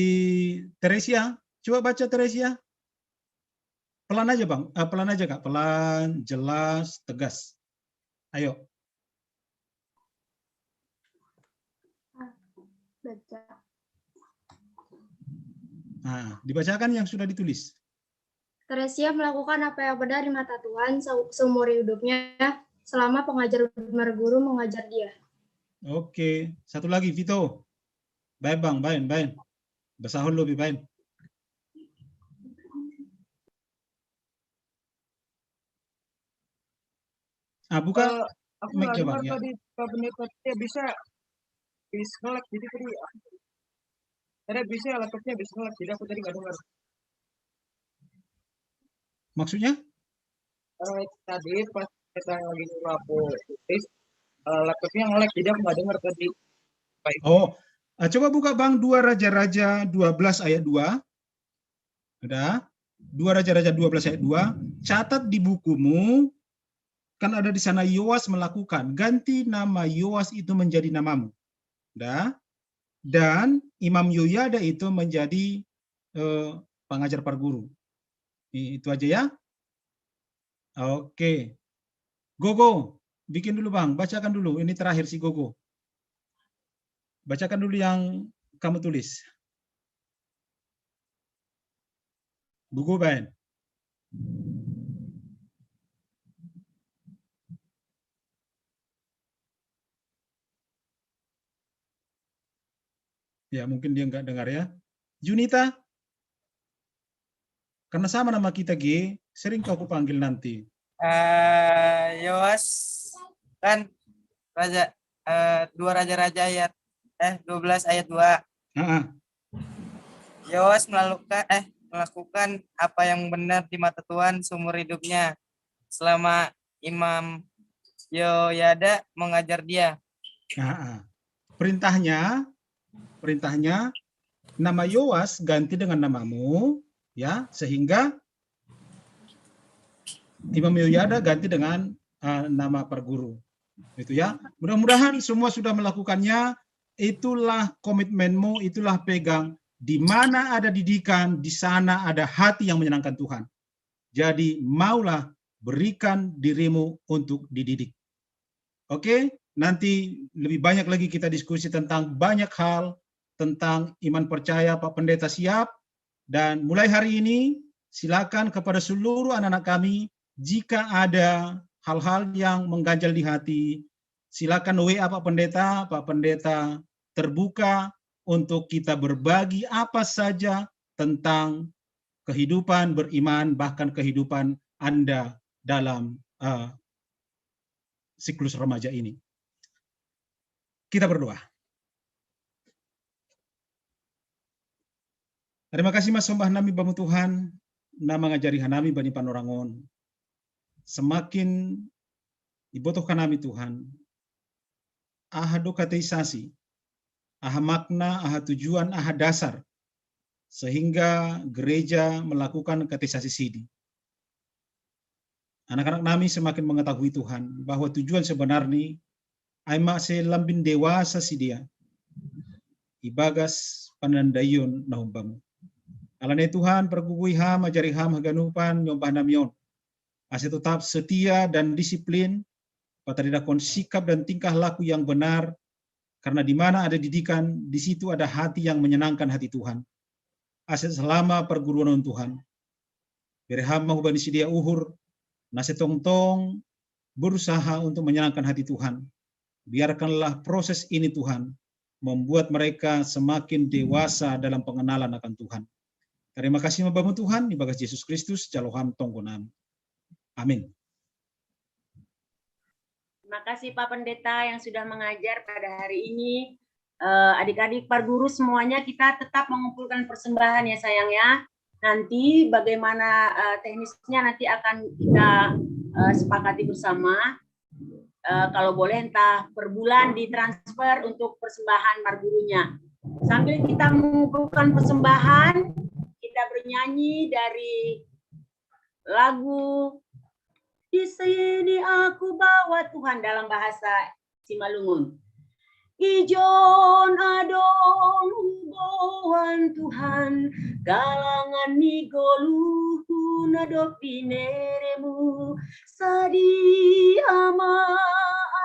Teresia, coba baca Teresia. Pelan aja bang, pelan aja kak, pelan, jelas, tegas. Ayo. Baca. Nah, dibacakan yang sudah ditulis. Teresia melakukan apa yang benar di mata Tuhan seumur hidupnya selama pengajar guru mengajar dia. Oke, satu lagi Vito. Baik bang, baik. Besahun lebih baik. Buka aku mic nggak coba dengar ya. tadi Pak Pendeta bisa nge-lag, jadi tadi ada bisa laptopnya bisa nge-lag, jadi aku tadi nggak dengar. Maksudnya? Tadi pas kita lagi nyuruh aku tulis, laptopnya nge-lag, jadi aku nggak dengar tadi. Baik. Oh, coba buka bang 2 Raja-Raja 12 ayat 2. Udah? 2 Raja-Raja 12 ayat 2. Catat di bukumu. Kan ada di sana Yoas melakukan. Ganti nama Yoas itu menjadi namamu. Udah? Dan Imam Yoyada itu menjadi pengajar parguru. Itu aja ya. Oke. Gogo, bikin dulu bang. Bacakan dulu. Ini terakhir si Gogo. Bacakan dulu yang kamu tulis. Gogo Ben. Ya, mungkin dia nggak dengar ya. Junita, karena sama nama kita G, sering kau panggil nanti. Yoas kan raja 2 Raja-Raja ayat 12 ayat 2. Yoas melakukan apa yang benar di mata Tuhan seumur hidupnya selama Imam Yoyada mengajar dia. Perintahnya nama Yoas ganti dengan namamu ya, sehingga Imam Yoyada ganti dengan nama perguru. Itu ya. Mudah-mudahan semua sudah melakukannya. Itulah komitmenmu, itulah pegang. Di mana ada didikan, di sana ada hati yang menyenangkan Tuhan. Jadi maulah berikan dirimu untuk dididik. Oke, nanti lebih banyak lagi kita diskusi tentang banyak hal, tentang iman percaya. Pak Pendeta siap. Dan mulai hari ini, silakan kepada seluruh anak-anak kami, jika ada hal-hal yang mengganjal di hati, silakan WA Pak Pendeta terbuka untuk kita berbagi apa saja tentang kehidupan beriman, bahkan kehidupan Anda dalam siklus remaja ini. Kita berdoa. Terima kasih mas sembah nami bamu Tuhan, nama ngajari hanami bani panorangon. Semakin dibutuhkan nami Tuhan, aha do kateisasi, aha makna, aha tujuan, aha dasar, sehingga gereja melakukan kateisasi sidi. Anak-anak nami semakin mengetahui Tuhan, bahwa tujuan sebenarnya, aima se lambin dewasa si dia, ibagas panandayun nahumbamu. Alane Tuhan pergugui ham, ajari ham haganupan, nyombah namion. Ase tetap setia dan disiplin, patadidakon sikap dan tingkah laku yang benar, karena di mana ada didikan, di situ ada hati yang menyenangkan hati Tuhan. Ase selama perguruan Tuhan. Berham mahubani si dia uhur, nase tong-tong berusaha untuk menyenangkan hati Tuhan. Biarkanlah proses ini Tuhan, membuat mereka semakin dewasa dalam pengenalan akan Tuhan. Terima kasih Bapak Tuhan, di bagas Yesus Kristus, Jaloham Tonggonam. Amin. Terima kasih Pak Pendeta yang sudah mengajar pada hari ini. Adik-adik para guru semuanya kita tetap mengumpulkan persembahan ya sayang ya. Nanti bagaimana teknisnya nanti akan kita sepakati bersama. Kalau boleh entah per bulan ditransfer untuk persembahan margurunya. Sambil kita mengumpulkan persembahan, kita bernyanyi dari lagu Di Sini Aku Bawa Tuhan dalam bahasa Simalungun. Ijon adong ubohan Tuhan, galangan ni goluhu nadop bineremu, sadi ama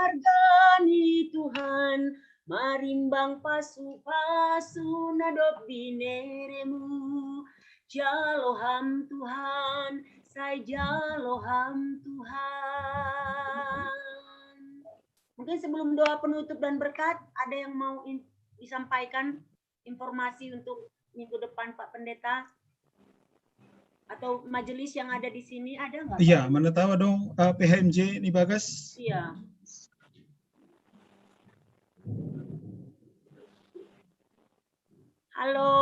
argani Tuhan, marimbang pasu-pasu nadop bineremu, jaloham Tuhan, saya jaloham Tuhan. Mungkin sebelum doa penutup dan berkat, ada yang mau disampaikan informasi untuk minggu depan Pak Pendeta? Atau majelis yang ada di sini, ada nggak? Iya, mana tahu dong PHMJ nih Bagas. Iya. Halo,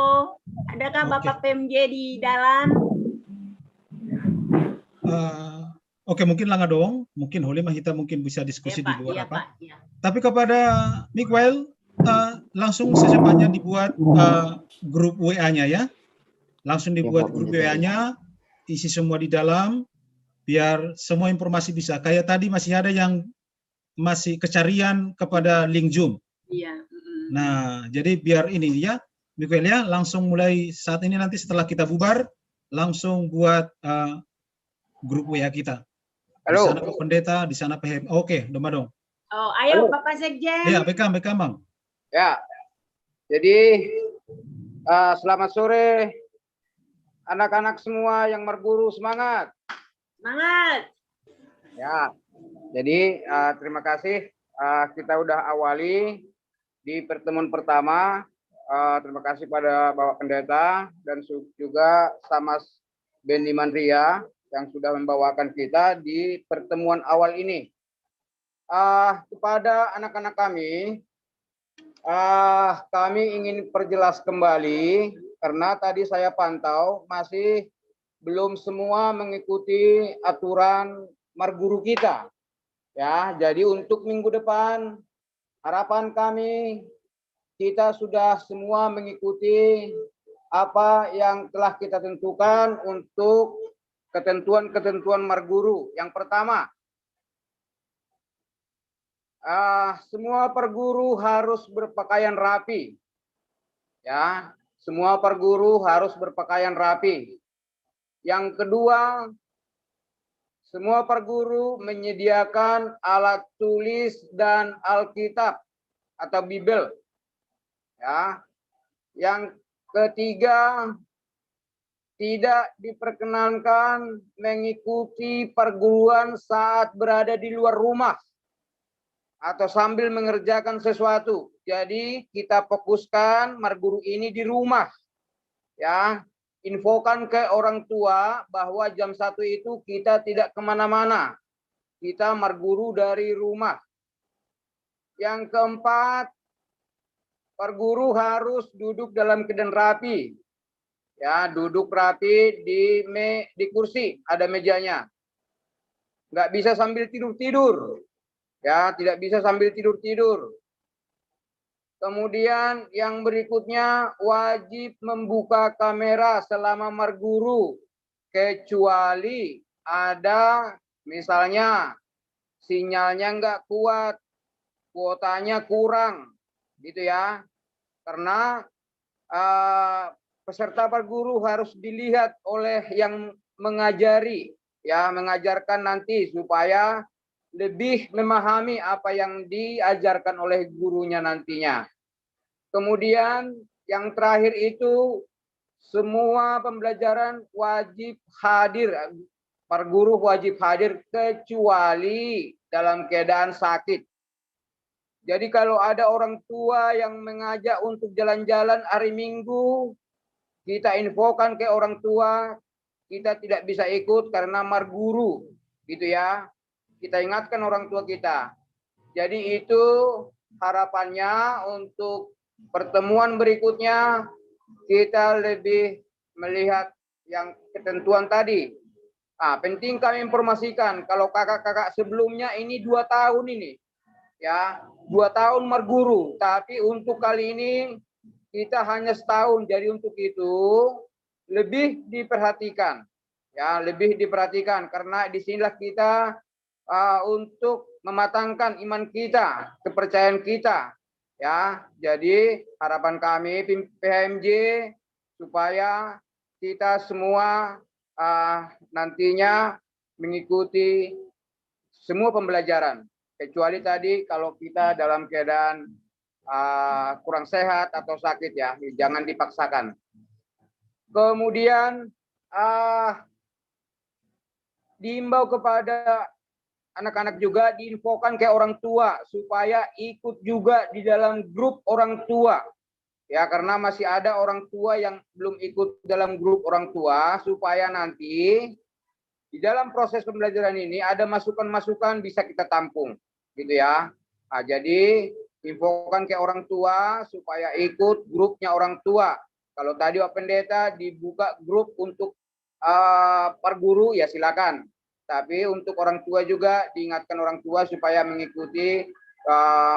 adakah Bapak PMJ di dalam? Oke, mungkin langga dong. Mungkin Holy kita mungkin bisa diskusi di luar apa. Pak, ya. Tapi kepada Miguel, langsung secepatnya dibuat grup WA-nya ya. Langsung dibuat grup WA-nya, isi semua di dalam, biar semua informasi bisa. Kayak tadi masih ada yang masih kecarian kepada link Zoom. Iya. Nah, jadi biar ini ya, Miguel ya, langsung mulai saat ini nanti setelah kita bubar, langsung buat grup WA kita. Halo. Di sana Pak Pendeta, di sana PM. Oke, dong. Oh, ayo halo. Bapak Sekjen. Ya, bekam Bang. Ya, jadi selamat sore anak-anak semua yang berguru, semangat. Semangat. Ya, jadi terima kasih kita udah awali di pertemuan pertama. Terima kasih pada Bapak Pendeta dan juga Samas Bendiman Ria yang sudah membawakan kita di pertemuan awal ini. Kepada anak-anak kami ingin perjelas kembali karena tadi saya pantau masih belum semua mengikuti aturan marguru kita. Ya, jadi untuk minggu depan harapan kami kita sudah semua mengikuti apa yang telah kita tentukan untuk ketentuan-ketentuan marguru. Yang pertama, semua perguru harus berpakaian rapi. Ya, semua perguru harus berpakaian rapi. Yang kedua, semua perguru menyediakan alat tulis dan Alkitab atau Bible. Ya. Yang ketiga, tidak diperkenankan mengikuti perguruan saat berada di luar rumah atau sambil mengerjakan sesuatu. Jadi kita fokuskan marguru ini di rumah. Ya, infokan ke orang tua bahwa jam 1 itu kita tidak kemana-mana. kita marguru dari rumah. Yang keempat, perguru harus duduk dalam keadaan rapi. Ya, duduk rapi di kursi, ada mejanya. Nggak bisa sambil tidur-tidur. Ya, tidak bisa sambil tidur-tidur. Kemudian yang berikutnya, wajib membuka kamera selama marguru, kecuali ada misalnya sinyalnya nggak kuat, kuotanya kurang, gitu ya. Karena peserta marguru harus dilihat oleh yang mengajari, ya, mengajarkan nanti supaya lebih memahami apa yang diajarkan oleh gurunya nantinya. Kemudian yang terakhir itu semua pembelajaran wajib hadir, para guru wajib hadir kecuali dalam keadaan sakit. Jadi kalau ada orang tua yang mengajak untuk jalan-jalan hari Minggu, kita infokan ke orang tua, kita tidak bisa ikut karena marguru, gitu ya. Kita ingatkan orang tua kita. Jadi itu harapannya untuk pertemuan berikutnya kita lebih melihat yang ketentuan tadi. Penting kami informasikan kalau kakak-kakak sebelumnya ini 2 tahun ini, ya 2 tahun marguru. Tapi untuk kali ini kita hanya setahun. Jadi untuk itu lebih diperhatikan, ya lebih diperhatikan karena disinilah kita untuk mematangkan iman kita, kepercayaan kita, ya. Jadi harapan kami PHMJ supaya kita semua nantinya mengikuti semua pembelajaran, kecuali tadi kalau kita dalam keadaan kurang sehat atau sakit, ya jangan dipaksakan. Kemudian diimbau kepada anak-anak juga, diinfokan ke orang tua supaya ikut juga di dalam grup orang tua. Ya, karena masih ada orang tua yang belum ikut dalam grup orang tua, supaya nanti di dalam proses pembelajaran ini ada masukan-masukan bisa kita tampung, gitu ya. Jadi infokan ke orang tua supaya ikut grupnya orang tua. Kalau tadi Pak Pendeta dibuka grup untuk per guru, ya silakan. Tapi untuk orang tua juga diingatkan orang tua supaya mengikuti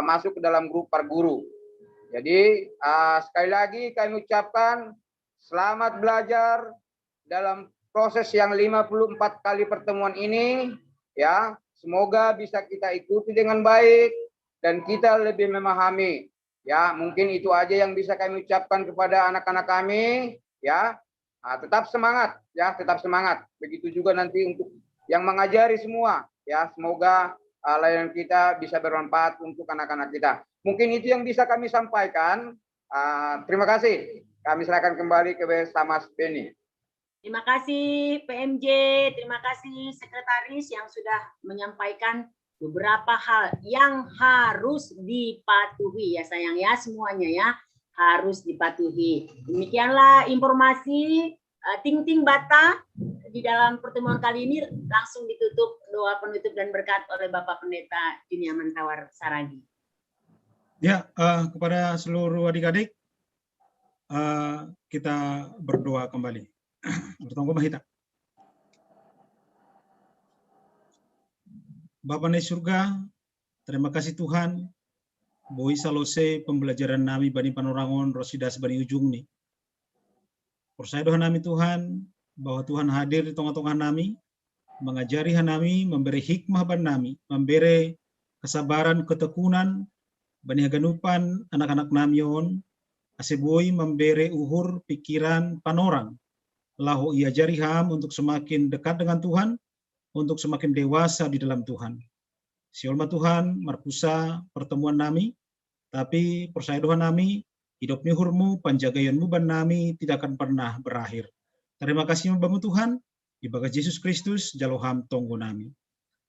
masuk ke dalam grup per guru. Jadi sekali lagi kami ucapkan selamat belajar dalam proses yang 54 kali pertemuan ini, ya. Semoga bisa kita ikuti dengan baik dan kita lebih memahami. Ya, mungkin itu aja yang bisa kami ucapkan kepada anak-anak kami, ya. Tetap semangat, ya, tetap semangat. Begitu juga nanti untuk yang mengajari semua, ya. Semoga layanan kita bisa bermanfaat untuk anak-anak kita. Mungkin itu yang bisa kami sampaikan. Terima kasih. Kami serahkan kembali ke Mas Beni. Terima kasih PMJ, terima kasih Sekretaris yang sudah menyampaikan beberapa hal yang harus dipatuhi, ya sayang ya, semuanya ya harus dipatuhi. Demikianlah informasi Ting-Ting Bata di dalam pertemuan kali ini, langsung ditutup doa penutup dan berkat oleh Bapak Pendeta Juniaman Tawar Saragi. Ya, kepada seluruh adik-adik, kita berdoa kembali. Bertanggung mahita. Bapa di surga, terima kasih Tuhan, boi salose pembelajaran nami bani panorangon rosidas bani ujung nih. Percaya doa nami Tuhan, bahwa Tuhan hadir di tengah-tengah nami, mengajari nami, memberi hikmah bani nami, memberi kesabaran, ketekunan, bani haganupan anak-anak namion, aseboi memberi uhur pikiran panorang, lahu ia jari ham untuk semakin dekat dengan Tuhan, untuk semakin dewasa di dalam Tuhan. Siolma Tuhan, markusa pertemuan nami, tapi percaya doa nami, hidup nihurmu, panjagayonmu ban nami tidak akan pernah berakhir. Terima kasih membangun Tuhan, di bagas Yesus Kristus, jaloham tonggo nami.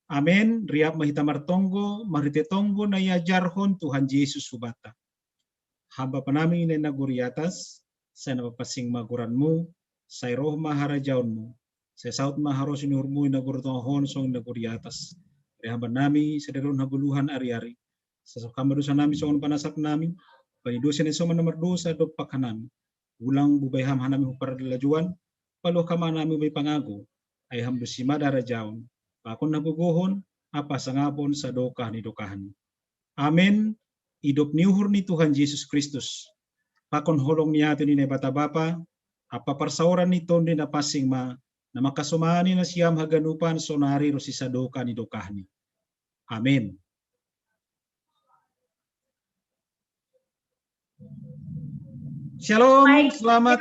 Amin. Riap mahita martonggo, marite tonggo na yajarhon Tuhan Yesus subata. Hamba panami na naguri atas, saya napapasing maguranmu, saya roh maharajaunmu, saya saut maharos inurmu na gurtonghon song naguri atas. Rehamba nami, sederhana habuluhan ari-ari. Sesukama dosa nami, soon panasap nami, panidosa ni soma nomor dosa do pakanami. Ulang bubay ham hanami hupar dalajuan, palo kama nami ubay pangago, ay ham dosima darajaon. Pakon naguguhon, apa sangapon sa dokah ni dokahan. Amen. Hidup niuhur ni Tuhan Yesus Kristus. Pakon holong niya ni bata bapa, apa parsauran ni ton din napasing ma, na makasumani na siyam haganupan sonari ro si sadoka ni dokahni. Amen. Shalom, selamat